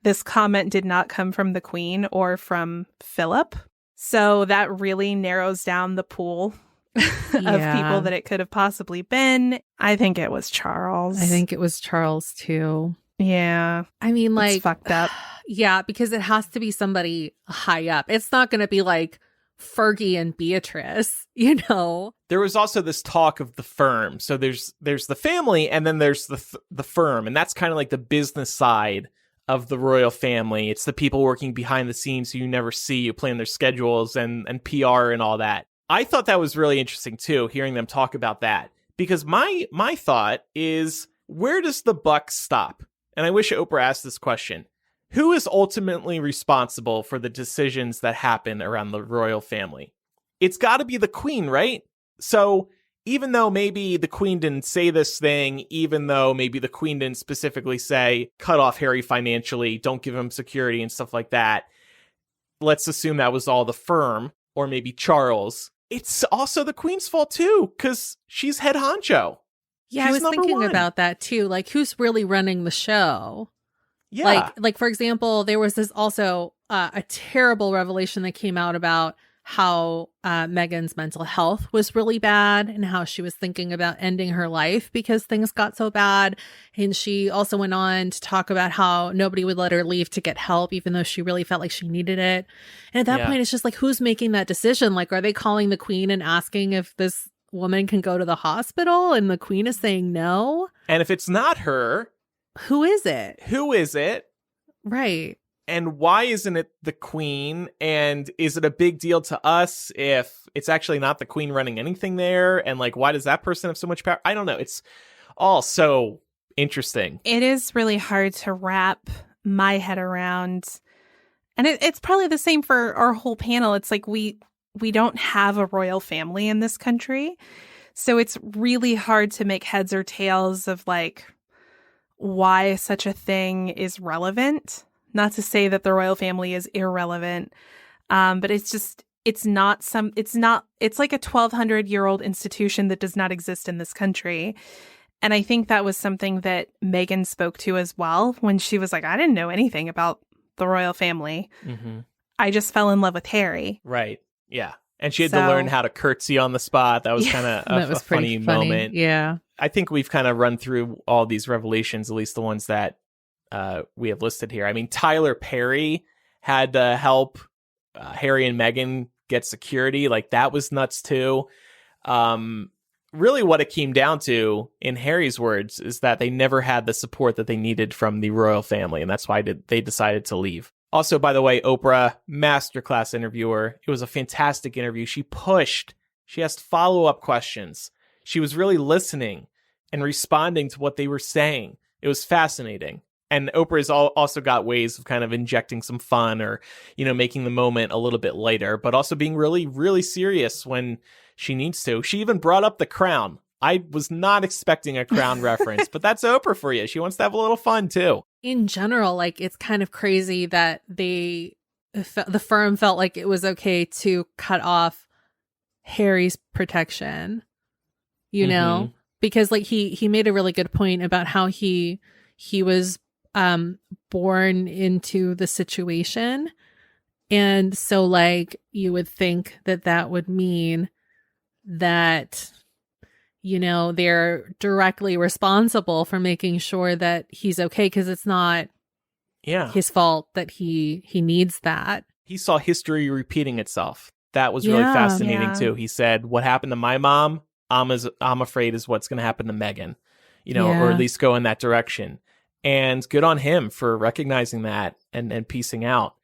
this comment did not come from the Queen or from Philip. So that really narrows down the pool of people that it could have possibly been. I think it was Charles. I think it was Charles too. Yeah. I mean, like, it's fucked up. Yeah, because it has to be somebody high up. It's not going to be like Fergie and Beatrice, There was also this talk of the firm. So there's the family, and then there's the firm, and that's kind of like the business side of the royal family. It's the people working behind the scenes who you never see, you plan their schedules and PR and all that. I thought that was really interesting too, hearing them talk about that, because my thought is, where does the buck stop? And I wish Oprah asked this question. Who is ultimately responsible for the decisions that happen around the royal family? It's got to be the Queen, right? So even though maybe the Queen didn't say this thing, even though maybe the Queen didn't specifically say, cut off Harry financially, don't give him security and stuff like that, let's assume that was all the firm, or maybe Charles. It's also the Queen's fault too, because she's head honcho. Yeah, I was thinking about that too. Like, who's really running the show? Yeah. Like for example, there was this also a terrible revelation that came out about how Meghan's mental health was really bad and how she was thinking about ending her life because things got so bad. And she also went on to talk about how nobody would let her leave to get help, even though she really felt like she needed it. And at that point, it's just like, who's making that decision? Like, are they calling the Queen and asking if this woman can go to the hospital? And the Queen is saying no? And if it's not her, who is it? Who is it? Right. And why isn't it the Queen? And is it a big deal to us if it's actually not the Queen running anything there? And like, why does that person have so much power? I don't know. It's all so interesting. It is really hard to wrap my head around. And it's probably the same for our whole panel. It's like we don't have a royal family in this country. So it's really hard to make heads or tails of like why such a thing is relevant. Not to say that the royal family is irrelevant, but it's like a 1,200-year-old institution that does not exist in this country. And I think that was something that Meghan spoke to as well when she was like, I didn't know anything about the royal family. Mm-hmm. I just fell in love with Harry. Right. Yeah. And she had to learn how to curtsy on the spot. That was kind of a funny moment. Yeah. I think we've kind of run through all these revelations, at least the ones that we have listed here. I mean, Tyler Perry had to help Harry and Meghan get security. Like, that was nuts too. really what it came down to, in Harry's words, is that they never had the support that they needed from the royal family, and that's why they decided to leave. Also, by the way, Oprah, masterclass interviewer. It was a fantastic interview. She asked follow-up questions. She was really listening and responding to what they were saying. It was fascinating. And Oprah's also got ways of kind of injecting some fun or, making the moment a little bit lighter, but also being really, really serious when she needs to. She even brought up The Crown. I was not expecting a Crown reference, but that's Oprah for you. She wants to have a little fun too. In general, like, it's kind of crazy that the firm felt like it was okay to cut off Harry's protection, know, because like he made a really good point about how he was born into the situation. And so like you would think that would mean that, they're directly responsible for making sure that he's okay, because it's not his fault that he needs that. He saw history repeating itself. That was really fascinating too. He said, what happened to my mom, I'm afraid is what's going to happen to Meghan, or at least go in that direction. And good on him for recognizing that and piecing out.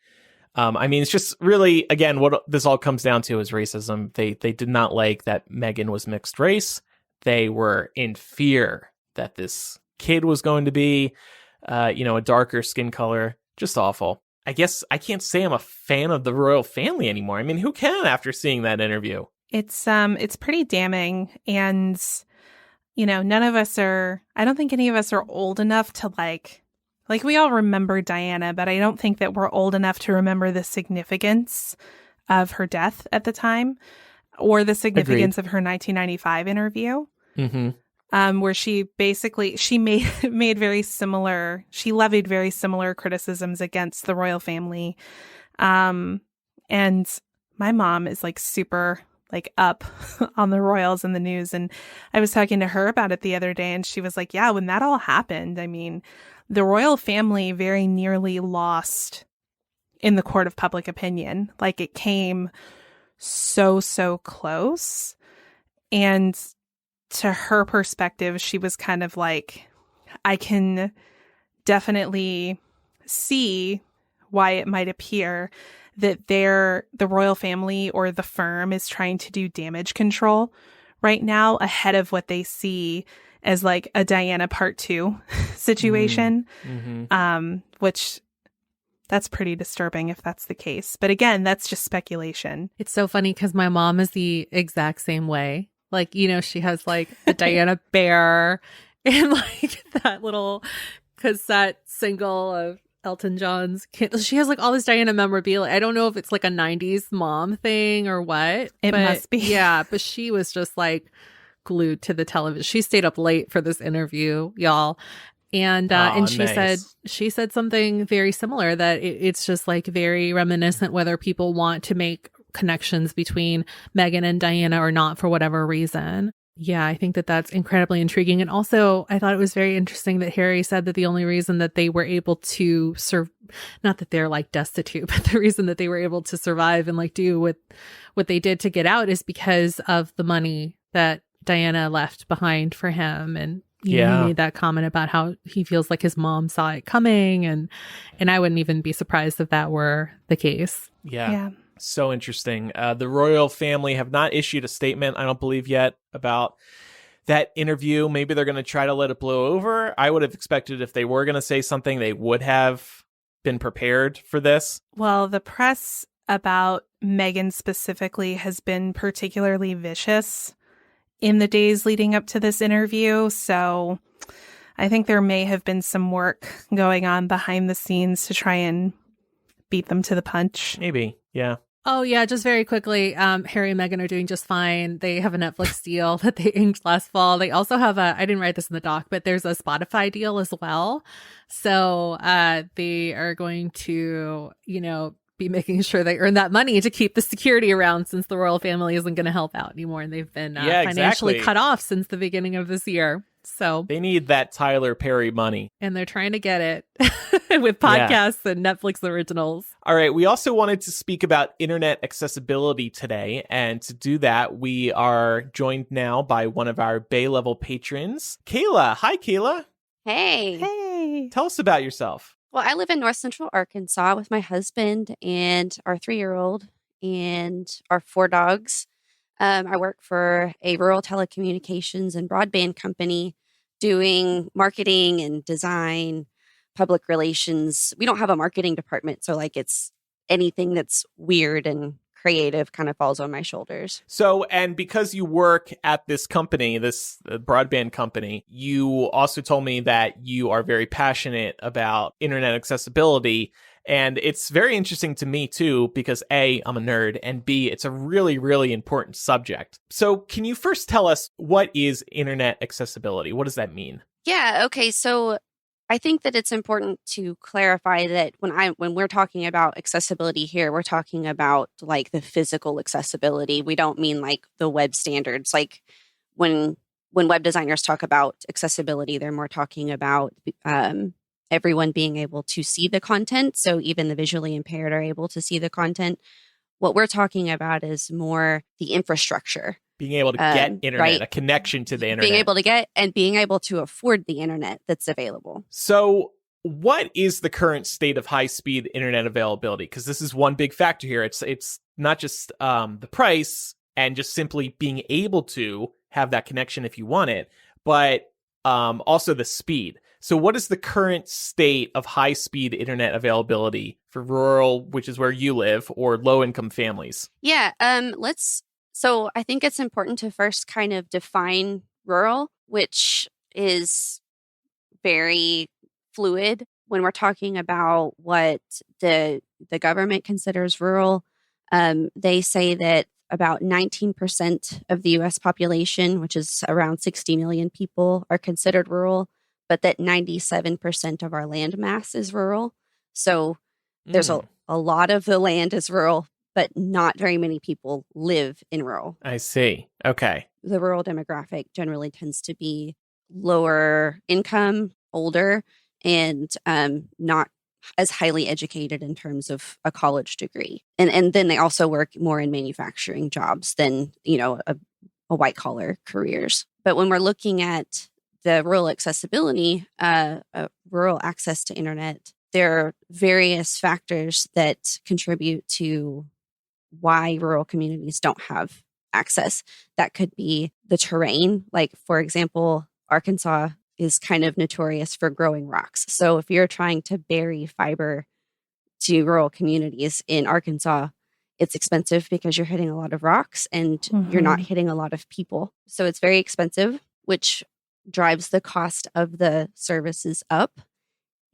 It's just really, again, what this all comes down to is racism. They did not like that Meghan was mixed race. They were in fear that this kid was going to be, a darker skin color. Just awful. I guess I can't say I'm a fan of the royal family anymore. Who can after seeing that interview? It's pretty damning. And, none of us I don't think any of us are old enough to like we all remember Diana, but I don't think that we're old enough to remember the significance of her death at the time or the significance of her 1995 interview. Where she levied very similar criticisms against the royal family. And my mom is like super up on the royals and the news. And I was talking to her about it the other day, and she was like, yeah, when that all happened, the royal family very nearly lost in the court of public opinion. Like, it came so close. And to her perspective, she was kind of like, I can definitely see why it might appear that the royal family or the firm is trying to do damage control right now ahead of what they see as like a Diana Part 2 situation, which that's pretty disturbing if that's the case. But again, that's just speculation. It's so funny because my mom is the exact same way. Like, she has like a Diana bear and like that little cassette single of Elton John's. She has like all this Diana memorabilia. I don't know if it's like a 90s mom thing or what. It must be. Yeah, but she was just like glued to the television. She stayed up late for this interview, y'all. And she said something very similar, that it's just like very reminiscent whether people want to make connections between Meghan and Diana or not for whatever reason. Yeah, I think that's incredibly intriguing. And also, I thought it was very interesting that Harry said that the only reason that they were able to not that they're like destitute, but the reason that they were able to survive and like do what they did to get out is because of the money that Diana left behind for him. And he made that comment about how he feels like his mom saw it coming, and I wouldn't even be surprised if that were the case. Yeah. So interesting. The royal family have not issued a statement, I don't believe yet, about that interview. Maybe they're going to try to let it blow over. I would have expected if they were going to say something, they would have been prepared for this. Well, the press about Meghan specifically has been particularly vicious in the days leading up to this interview. So I think there may have been some work going on behind the scenes to try and beat them to the punch. Maybe. Yeah. Oh, yeah. Just very quickly, Harry and Meghan are doing just fine. They have a Netflix deal that they inked last fall. They also have I didn't write this in the doc, but there's a Spotify deal as well. So they are going to, be making sure they earn that money to keep the security around, since the royal family isn't going to help out anymore. And they've been financially cut off since the beginning of this year. So they need that Tyler Perry money. And they're trying to get it with podcasts and Netflix originals. All right. We also wanted to speak about internet accessibility today. And to do that, we are joined now by one of our Bay level patrons, Kayla. Hi, Kayla. Hey. Hey. Tell us about yourself. Well, I live in North Central Arkansas with my husband and our 3-year-old and our 4 dogs. I work for a rural telecommunications and broadband company doing marketing and design, public relations. We don't have a marketing department, so like it's anything that's weird and creative kind of falls on my shoulders. So, and because you work at this company, this broadband company, you also told me that you are very passionate about internet accessibility. And it's very interesting to me too, because A, I'm a nerd, and B, it's a really, really important subject. So can you first tell us what is internet accessibility? What does that mean? Yeah, okay. So I think that it's important to clarify that when we're talking about accessibility here, we're talking about like the physical accessibility. We don't mean like the web standards. Like when web designers talk about accessibility, they're more talking about everyone being able to see the content. So even the visually impaired are able to see the content. What we're talking about is more the infrastructure. Being able to get internet, right? A connection to the internet. Being able to get and being able to afford the internet that's available. So what is the current state of high-speed internet availability? Because this is one big factor here. It's not just the price and just simply being able to have that connection if you want it, but also the speed. So what is the current state of high-speed internet availability for rural, which is where you live, or low-income families? Yeah, so I think it's important to first kind of define rural, which is very fluid when we're talking about what the government considers rural. They say that about 19% of the U.S. population, which is around 60 million people, are considered rural, but that 97% of our land mass is rural. So there's a lot of the land is rural, but not very many people live in rural. I see. Okay. The rural demographic generally tends to be lower income, older, and not as highly educated in terms of a college degree. And then they also work more in manufacturing jobs than, a white collar careers. But when we're looking at the rural accessibility, rural access to internet, there are various factors that contribute to why rural communities don't have access. That could be the terrain. Like, for example, Arkansas is kind of notorious for growing rocks. So if you're trying to bury fiber to rural communities in Arkansas, it's expensive because you're hitting a lot of rocks and you're not hitting a lot of people. So it's very expensive, which drives the cost of the services up.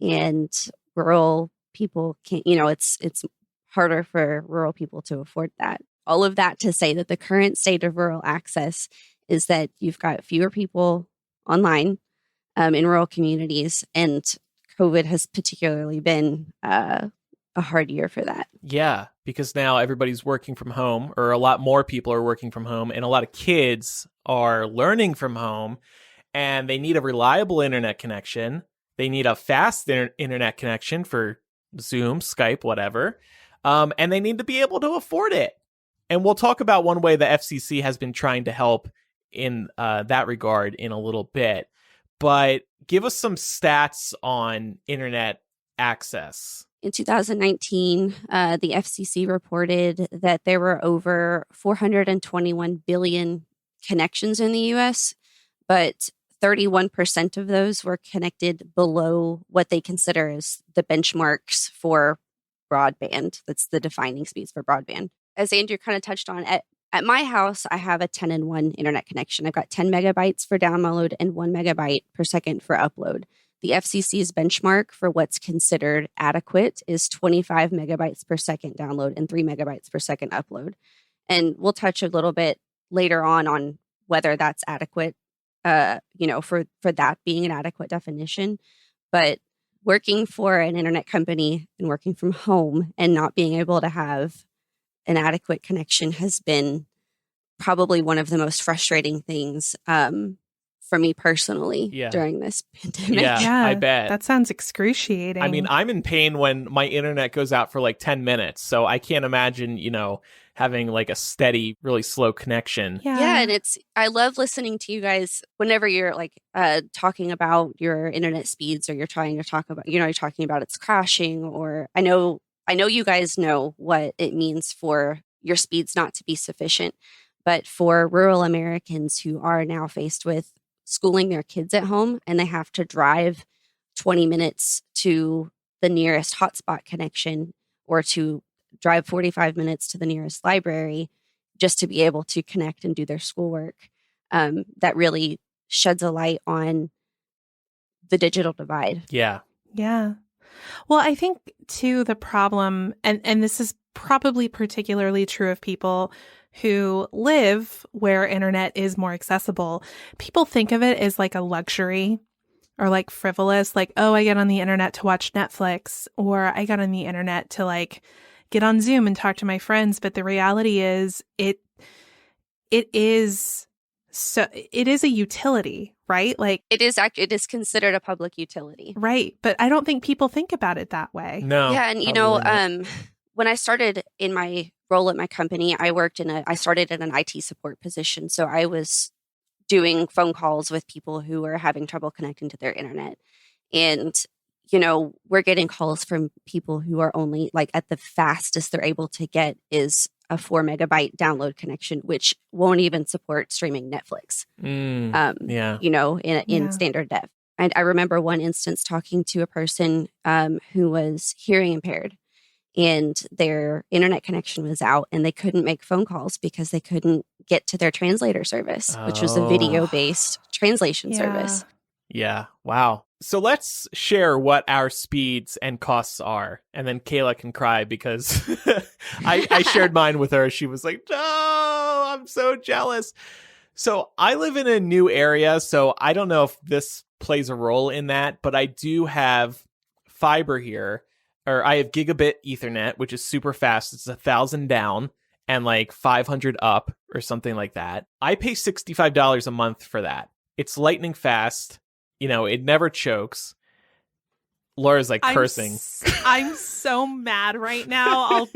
And rural people can't, it's harder for rural people to afford that. All of that to say that the current state of rural access is that you've got fewer people online in rural communities, and COVID has particularly been a hard year for that. Yeah, because now everybody's working from home, or a lot more people are working from home, and a lot of kids are learning from home, and they need a reliable internet connection. They need a fast internet connection for Zoom, Skype, whatever. And they need to be able to afford it. And we'll talk about one way the FCC has been trying to help in that regard in a little bit. But give us some stats on internet access. In 2019, the FCC reported that there were over 421 billion connections in the U.S., but 31% of those were connected below what they consider as the benchmarks for broadband. That's the defining speeds for broadband. As Andrew kind of touched on, at my house, I have a 10-in-1 internet connection. I've got 10 megabytes for download and 1 megabyte per second for upload. The FCC's benchmark for what's considered adequate is 25 megabytes per second download and 3 megabytes per second upload. And we'll touch a little bit later on whether that's adequate, for that being an adequate definition. But working for an internet company and working from home and not being able to have an adequate connection has been probably one of the most frustrating things for me personally during this pandemic. Yeah, I bet. That sounds excruciating. I mean, I'm in pain when my internet goes out for like 10 minutes. So I can't imagine, having like a steady, really slow connection. Yeah. And I love listening to you guys whenever you're like talking about your internet speeds, or you're trying to talk about, you're talking about it's crashing, or I know you guys know what it means for your speeds not to be sufficient. But for rural Americans who are now faced with schooling their kids at home, and they have to drive 20 minutes to the nearest hotspot connection, or to drive 45 minutes to the nearest library just to be able to connect and do their schoolwork, that really sheds a light on the digital divide. Yeah. Yeah. Well, I think too, the problem, and this is probably particularly true of people who live where internet is more accessible. People think of it as like a luxury or like frivolous, like, oh, I get on the internet to watch Netflix, or I got on the internet to like get on Zoom and talk to my friends. But the reality is it is a utility, right? Like it is considered a public utility. Right. But I don't think people think about it that way. No. Yeah. And when I started in my role at my company, I started in an IT support position. So I was doing phone calls with people who were having trouble connecting to their internet. And, we're getting calls from people who are only like at the fastest they're able to get is a 4 megabyte download connection, which won't even support streaming Netflix, in standard def. And I remember one instance talking to a person who was hearing impaired, and their internet connection was out, and they couldn't make phone calls because they couldn't get to their translator service, which was a video-based translation service. Yeah. Wow. So let's share what our speeds and costs are, and then Kayla can cry because I shared mine with her. She was like, "No, I'm so jealous." So I live in a new area, so I don't know if this plays a role in that, but I do have fiber here, or I have gigabit Ethernet, which is super fast. It's 1,000 down and like 500 up or something like that. I pay $65 a month for that. It's lightning fast. It never chokes. Laura's like cursing. I'm so mad right now.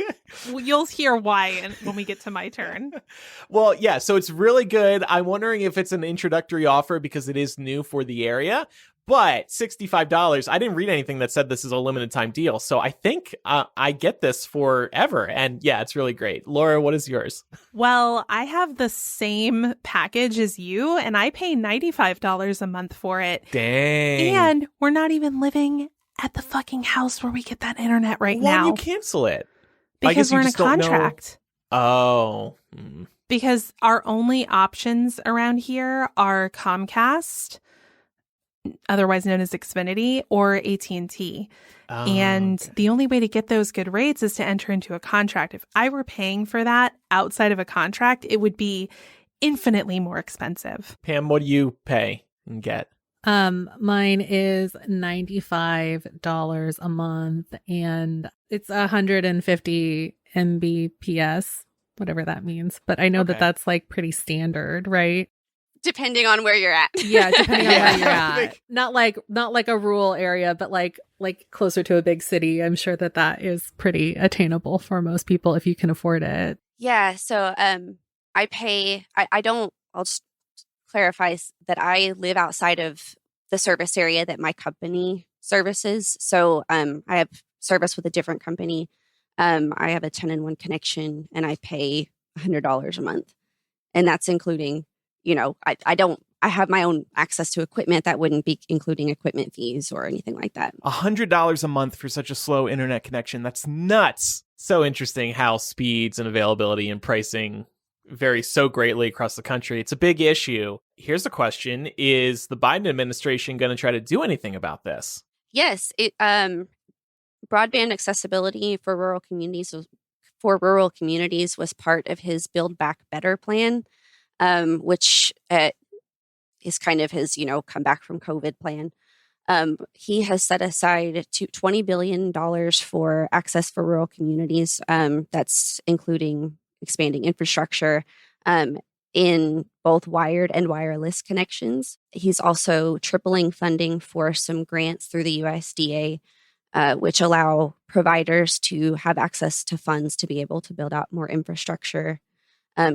You'll hear why when we get to my turn. Well, yeah, so it's really good. I'm wondering if it's an introductory offer because it is new for the area. But $65, I didn't read anything that said this is a limited time deal. So I think I get this forever. And yeah, it's really great. Laura, what is yours? Well, I have the same package as you, and I pay $95 a month for it. Dang. And we're not even living at the fucking house where we get that internet now. Why do you cancel it? Because we're in a contract. Oh. Because our only options around here are Comcast, otherwise known as Xfinity, or AT&T. And the only way to get those good rates is to enter into a contract. If I were paying for that outside of a contract, it would be infinitely more expensive. Pam, what do you pay and get? Mine is $95 a month, and it's 150 Mbps, whatever that means. But I know that that's like pretty standard, right? Depending on where you're at. Yeah, depending on where you're at. Not like a rural area, but like closer to a big city. I'm sure that is pretty attainable for most people if you can afford it. Yeah. So I pay. I'll just clarify that I live outside of the service area that my company services. So I have service with a different company. I have a 10-in-1 connection, and I pay $100 a month, and that's including. I have my own access to equipment that wouldn't be including equipment fees or anything like that. $100 a month for such a slow internet connection. That's nuts. So interesting how speeds and availability and pricing vary so greatly across the country. It's a big issue. Here's the question. Is the Biden administration going to try to do anything about this? Yes. Broadband accessibility for rural communities was part of his Build Back Better plan. Which is kind of his, come back from COVID plan. He has set aside $20 billion for access for rural communities. That's including expanding infrastructure. in both wired and wireless connections. He's also tripling funding for some grants through the USDA, which allow providers to have access to funds to be able to build out more infrastructure.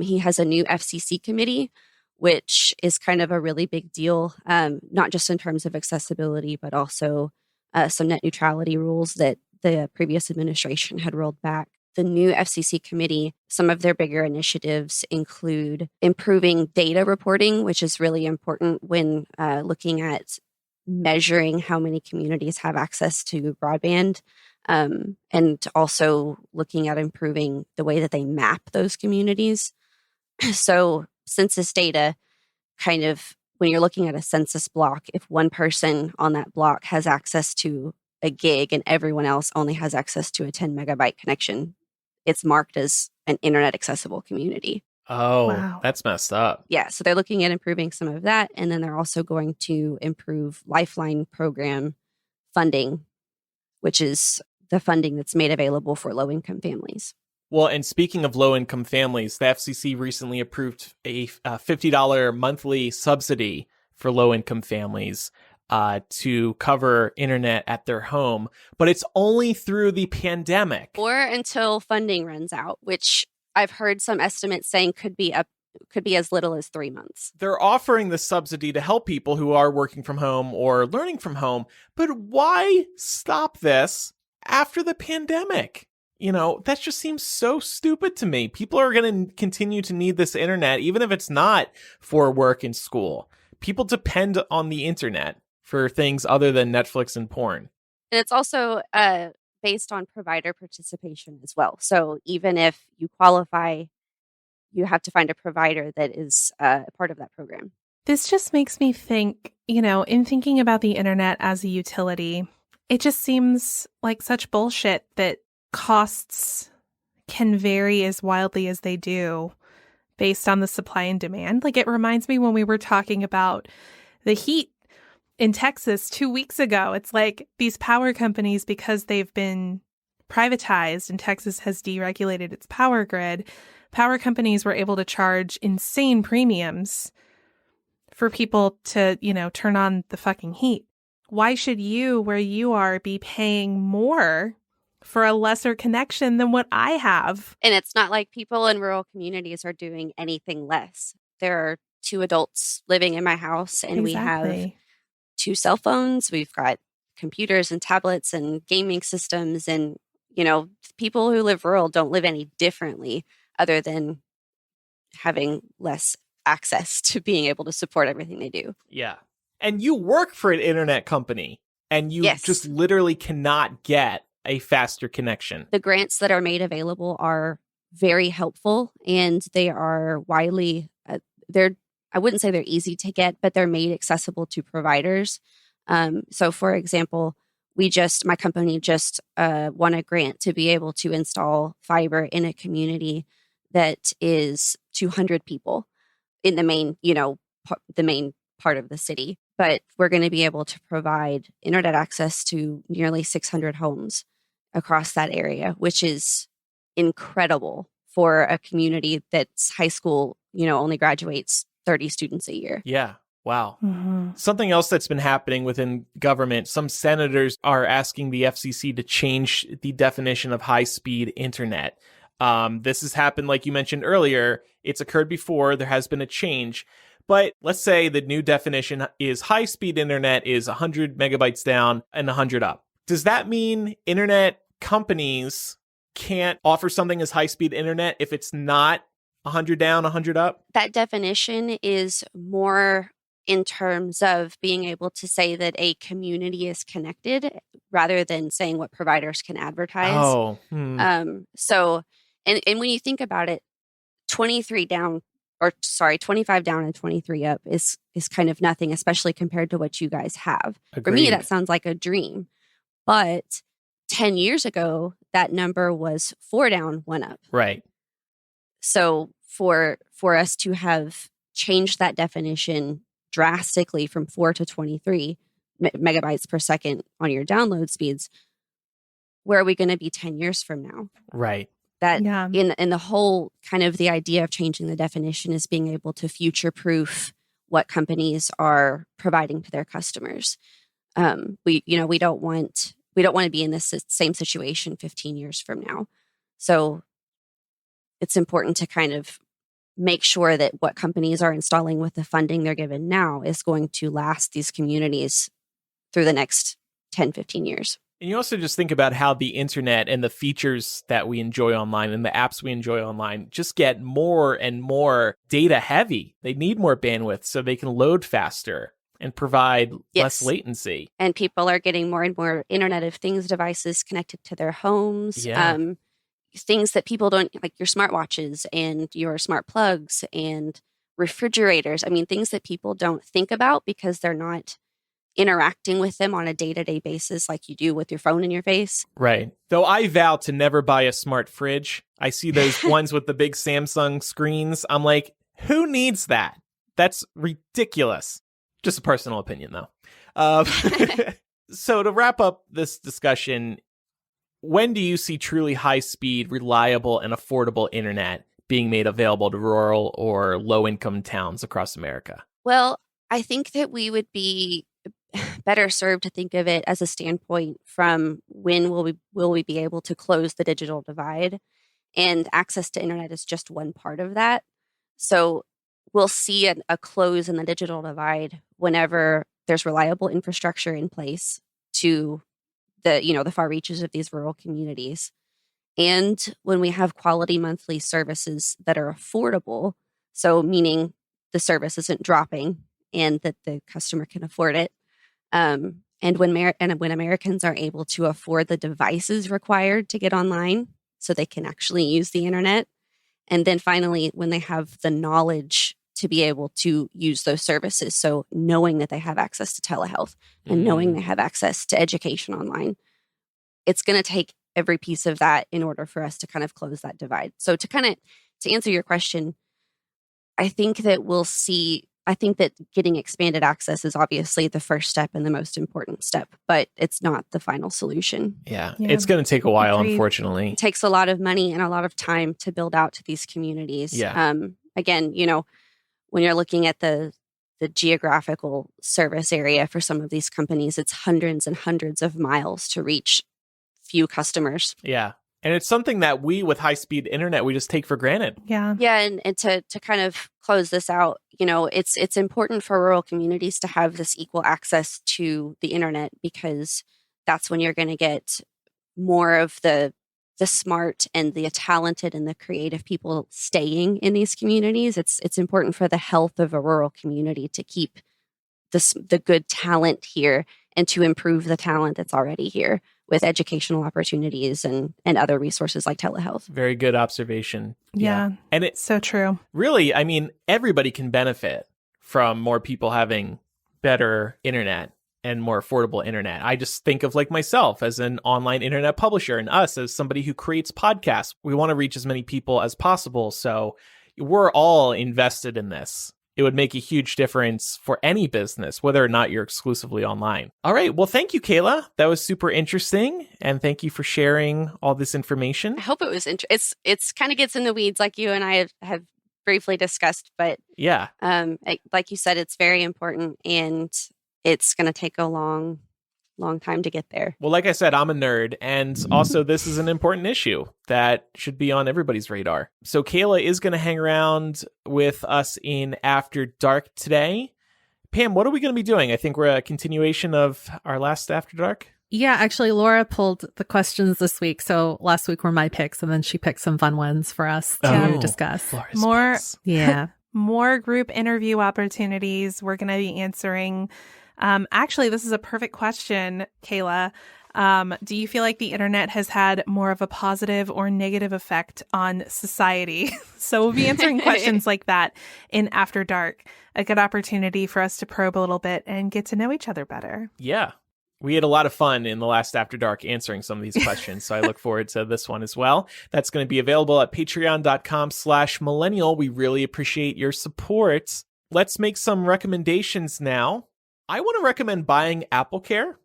He has a new FCC committee, which is kind of a really big deal, not just in terms of accessibility, but also some net neutrality rules that the previous administration had rolled back. The new FCC committee, some of their bigger initiatives include improving data reporting, which is really important when looking at measuring how many communities have access to broadband, and also looking at improving the way that they map those communities. So census data, kind of when you're looking at a census block, if one person on that block has access to a gig and everyone else only has access to a 10 megabyte connection, it's marked as an internet accessible community. Oh, wow. That's messed up. Yeah, so they're looking at improving some of that. And then they're also going to improve Lifeline program funding, which is the funding that's made available for low-income families. Well, and speaking of low-income families, the FCC recently approved a $50 monthly subsidy for low-income families to cover internet at their home, but it's only through the pandemic. Or until funding runs out, which I've heard some estimates saying could be as little as 3 months. They're offering the subsidy to help people who are working from home or learning from home, but why stop this after the pandemic? You know, that just seems so stupid to me. People are going to continue to need this internet, even if it's not for work and school. People depend on the internet for things other than Netflix and porn. And it's also based on provider participation as well. So even if you qualify, you have to find a provider that is part of that program. This just makes me think, in thinking about the internet as a utility, it just seems like such bullshit that costs can vary as wildly as they do based on the supply and demand. Like, it reminds me when we were talking about the heat in Texas 2 weeks ago. It's like these power companies, because they've been privatized and Texas has deregulated its power grid, power companies were able to charge insane premiums for people to, turn on the fucking heat. Why should you, where you are, be paying more for a lesser connection than what I have? And it's not like people in rural communities are doing anything less. There are 2 adults living in my house, and we have 2 cell phones. We've got computers and tablets and gaming systems. And, people who live rural don't live any differently other than having less access to being able to support everything they do. Yeah. And you work for an internet company, and you just literally cannot get a faster connection. The grants that are made available are very helpful, and they are widely, I wouldn't say they're easy to get, but they're made accessible to providers. So for example, my company just won a grant to be able to install fiber in a community that is 200 people in the main, the main part of the city. But we're going to be able to provide internet access to nearly 600 homes across that area, which is incredible for a community that's high school, only graduates 30 students a year. Yeah. Wow. Mm-hmm. Something else that's been happening within government, some senators are asking the FCC to change the definition of high-speed internet. This has happened, like you mentioned earlier. It's occurred before. There has been a change. But let's say the new definition is high-speed internet is 100 megabytes down and 100 up. Does that mean internet companies can't offer something as high-speed internet if it's not 100 down, 100 up? That definition is more in terms of being able to say that a community is connected rather than saying what providers can advertise. Oh. So, and when you think about it, 25 down and 23 up is kind of nothing, especially compared to what you guys have. Agreed. For me, that sounds like a dream. But 10 years ago, that number was 4 down, 1 up. Right. So for us to have changed that definition drastically from 4 to 23 megabytes per second on your download speeds, where are we going to be 10 years from now? Right. That in the whole kind of the idea of changing the definition is being able to future-proof what companies are providing to their customers. We don't want to be in this same situation 15 years from now. So it's important to kind of make sure that what companies are installing with the funding they're given now is going to last these communities through the next 10, 15 years. And you also just think about how the internet and the features that we enjoy online and the apps we enjoy online just get more and more data heavy. They need more bandwidth so they can load faster and provide less latency. And people are getting more and more Internet of Things devices connected to their homes. Yeah. Things that people don't, like your smartwatches and your smart plugs and refrigerators. I mean, things that people don't think about because they're not interacting with them on a day-to-day basis like you do with your phone in your face. Right. Though I vow to never buy a smart fridge. I see those ones with the big Samsung screens. I'm like, who needs that? That's ridiculous. Just a personal opinion, though. So to wrap up this discussion, when do you see truly high-speed, reliable, and affordable internet being made available to rural or low-income towns across America? Well, I think that we would be better served to think of it as a standpoint from when will we be able to close the digital divide, and access to internet is just one part of that. So we'll see a close in the digital divide whenever there's reliable infrastructure in place to the far reaches of these rural communities, and when we have quality monthly services that are affordable. So meaning the service isn't dropping and that the customer can afford it. And when Americans are able to afford the devices required to get online so they can actually use the internet. And then finally, when they have the knowledge to be able to use those services. So knowing that they have access to telehealth and knowing they have access to education online, it's going to take every piece of that in order for us to kind of close that divide. So to answer your question, I think that getting expanded access is obviously the first step and the most important step, but it's not the final solution. Yeah. It's going to take a while, unfortunately. It takes a lot of money and a lot of time to build out to these communities. Yeah. Again, when you're looking at the geographical service area for some of these companies, it's hundreds and hundreds of miles to reach few customers. Yeah. And it's something that we, with high-speed internet, we just take for granted. Yeah. Yeah, and to kind of close this out, it's important for rural communities to have this equal access to the internet, because that's when you're going to get more of the smart and the talented and the creative people staying in these communities. It's important for the health of a rural community to keep the good talent here and to improve the talent that's already here with educational opportunities and other resources like telehealth. Very good observation. Yeah. And it's so true. Really, I mean, everybody can benefit from more people having better internet and more affordable internet. I just think of like myself as an online internet publisher and us as somebody who creates podcasts. We want to reach as many people as possible. So we're all invested in this. It would make a huge difference for any business, whether or not you're exclusively online. All right. Well, thank you, Kayla. That was super interesting. And thank you for sharing all this information. I hope it was interesting. It's kind of gets in the weeds like you and I have briefly discussed. But yeah, like you said, it's very important, and it's going to take a long time to get there. Well, like I said, I'm a nerd. And also, this is an important issue that should be on everybody's radar. So Kayla is going to hang around with us in After Dark today. Pam, what are we going to be doing? I think we're a continuation of our last After Dark. Yeah, actually, Laura pulled the questions this week. So last week were my picks, and then she picked some fun ones for us to discuss. Laura's more picks. Yeah. More group interview opportunities. We're going to be answering. Actually, this is a perfect question, Kayla. Do you feel like the internet has had more of a positive or negative effect on society? So we'll be answering questions like that in After Dark. A good opportunity for us to probe a little bit and get to know each other better. Yeah. We had a lot of fun in the last After Dark answering some of these questions, so I look forward to this one as well. That's going to be available at patreon.com/millennial. We really appreciate your support. Let's make some recommendations now. I want to recommend buying AppleCare.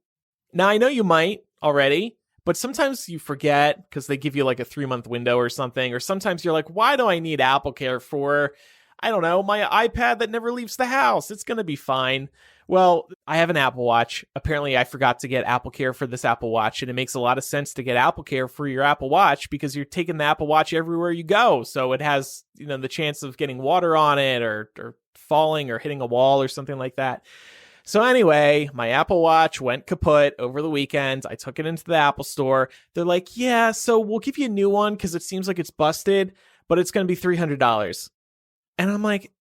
Now, I know you might already, But sometimes you forget because they give you like a 3-month window or something. Or sometimes you're like, why do I need Apple Care for, I don't know, my iPad that never leaves the house? It's going to be fine. Well, I have an Apple Watch. Apparently, I forgot to get Apple Care for this Apple Watch, and it makes a lot of sense to get Apple Care for your Apple Watch because you're taking the Apple Watch everywhere you go. So it has, the chance of getting water on it or falling or hitting a wall or something like that. So anyway, my Apple Watch went kaput over the weekend. I took it into the Apple store. They're like, yeah, so we'll give you a new one because it seems like it's busted, but it's going to be $300. And I'm like,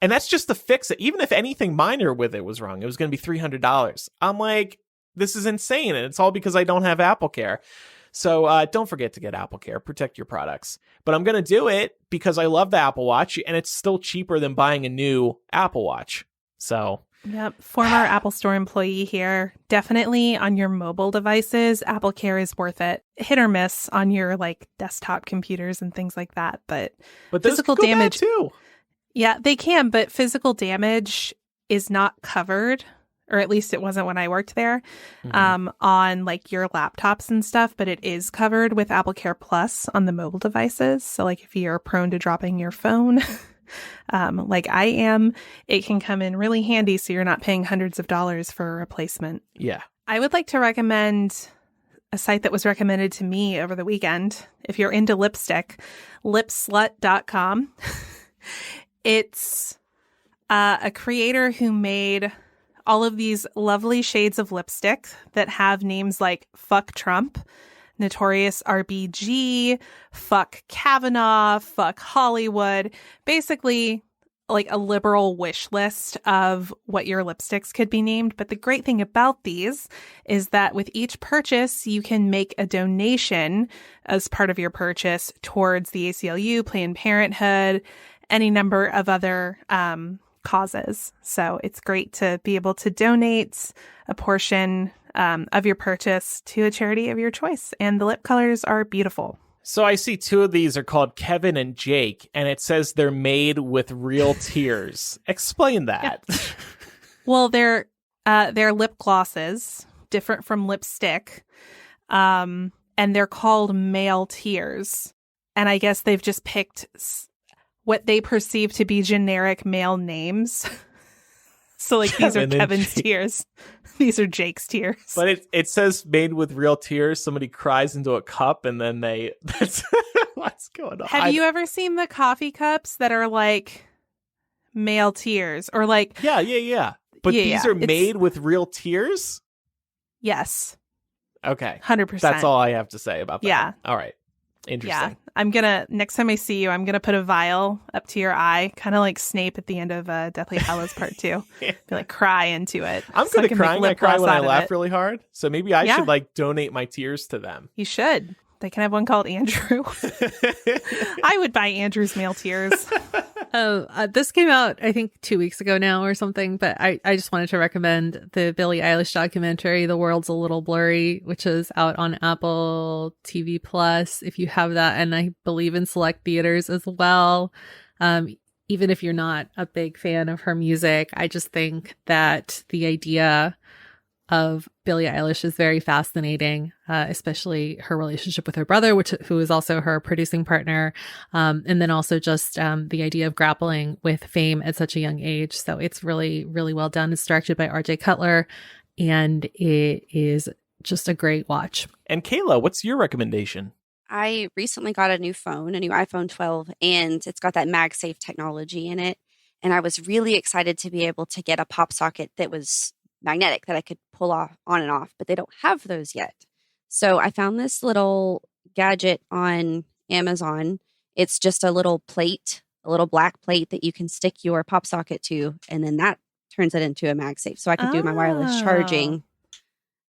and that's just to fix it. Even if anything minor with it was wrong, it was going to be $300. I'm like, this is insane. And it's all because I don't have Apple Care. So don't forget to get Apple Care. Protect your products. But I'm going to do it because I love the Apple Watch and it's still cheaper than buying a new Apple Watch. So. Yep. Former Apple Store employee here. Definitely on your mobile devices, Apple Care is worth it. Hit or miss on your desktop computers and things like that. But physical damage too. Yeah, they can, but physical damage is not covered, or at least it wasn't when I worked there, on your laptops and stuff, but it is covered with Apple Care Plus on the mobile devices. So if you're prone to dropping your phone, like I am, it can come in really handy so you're not paying hundreds of dollars for a replacement. Yeah. I would like to recommend a site that was recommended to me over the weekend. If you're into lipstick, lipslut.com. It's a creator who made all of these lovely shades of lipstick that have names like Fuck Trump, Notorious RBG, Fuck Kavanaugh, Fuck Hollywood. Basically, a liberal wish list of what your lipsticks could be named. But the great thing about these is that with each purchase, you can make a donation as part of your purchase towards the ACLU, Planned Parenthood, any number of other causes. So it's great to be able to donate a portion of your purchase to a charity of your choice. And the lip colors are beautiful. So I see 2 of these are called Kevin and Jake, and it says they're made with real tears. Explain that. Yeah. Well, they're lip glosses, different from lipstick, and they're called male tears. And I guess they've just picked what they perceive to be generic male names. So these are Kevin's tears. These are Jake's tears. But it says made with real tears. Somebody cries into a cup and then that's what's going on. Have you ever seen the coffee cups that are male tears or Yeah. But these are made with real tears? Yes. Okay. 100%. That's all I have to say about that. Yeah. All right. Interesting. Yeah. Next time I see you, I'm going to put a vial up to your eye, kind of like Snape at the end of Deathly Hallows Part 2. Be cry into it. I'm good at crying. I cry when I laugh really hard. So maybe I should donate my tears to them. You should. They can have one called Andrew. I would buy Andrew's male tears. This came out, I think, 2 weeks ago now or something, but I just wanted to recommend the Billie Eilish documentary, The World's a Little Blurry, which is out on Apple TV Plus, if you have that, and I believe in select theaters as well. Even if you're not a big fan of her music, I just think that the idea of Billie Eilish is very fascinating, especially her relationship with her brother, who is also her producing partner, and then also just the idea of grappling with fame at such a young age. So it's really, really well done. It's directed by RJ Cutler, and it is just a great watch. And Kayla, what's your recommendation? I recently got a new phone, a new iPhone 12, and it's got that MagSafe technology in it. And I was really excited to be able to get a pop socket that was magnetic that I could pull off on and off, but they don't have those yet. So I found this little gadget on Amazon. It's just a little plate, a little black plate that you can stick your pop socket to, and then that turns it into a MagSafe. So I could do my wireless charging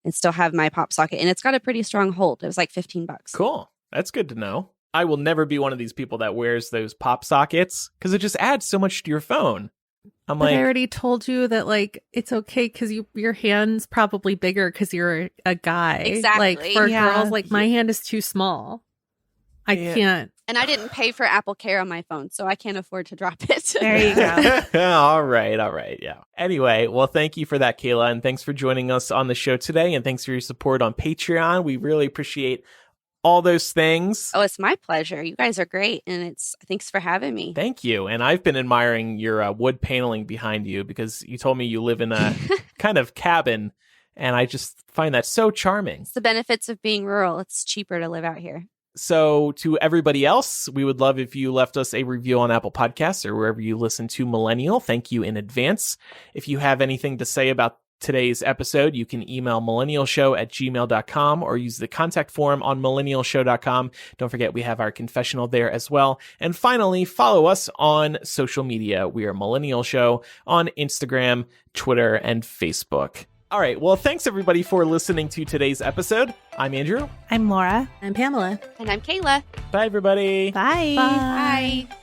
and still have my pop socket. And it's got a pretty strong hold. It was like $15. Cool. That's good to know. I will never be one of these people that wears those pop sockets because it just adds so much to your phone. I already told you that it's okay because your hand's probably bigger because you're a guy. Exactly. For girls, my hand is too small. I can't. And I didn't pay for Apple Care on my phone, so I can't afford to drop it. There you go. All right. Yeah. Anyway, well, thank you for that, Kayla. And thanks for joining us on the show today. And thanks for your support on Patreon. We really appreciate all those things. Oh, it's my pleasure. You guys are great. And thanks for having me. Thank you. And I've been admiring your wood paneling behind you because you told me you live in a kind of cabin. And I just find that so charming. It's the benefits of being rural. It's cheaper to live out here. So to everybody else, we would love if you left us a review on Apple Podcasts or wherever you listen to Millennial. Thank you in advance. If you have anything to say about today's episode, you can email millennialshow@gmail.com or use the contact form on millennialshow.com. Don't forget, we have our confessional there as well. And finally, follow us on social media. We are Millennial Show on Instagram, Twitter, and Facebook. All right. Well, thanks everybody for listening to today's episode. I'm Andrew. I'm Laura. I'm Pamela. And I'm Kayla. Bye, everybody. Bye. Bye. Bye.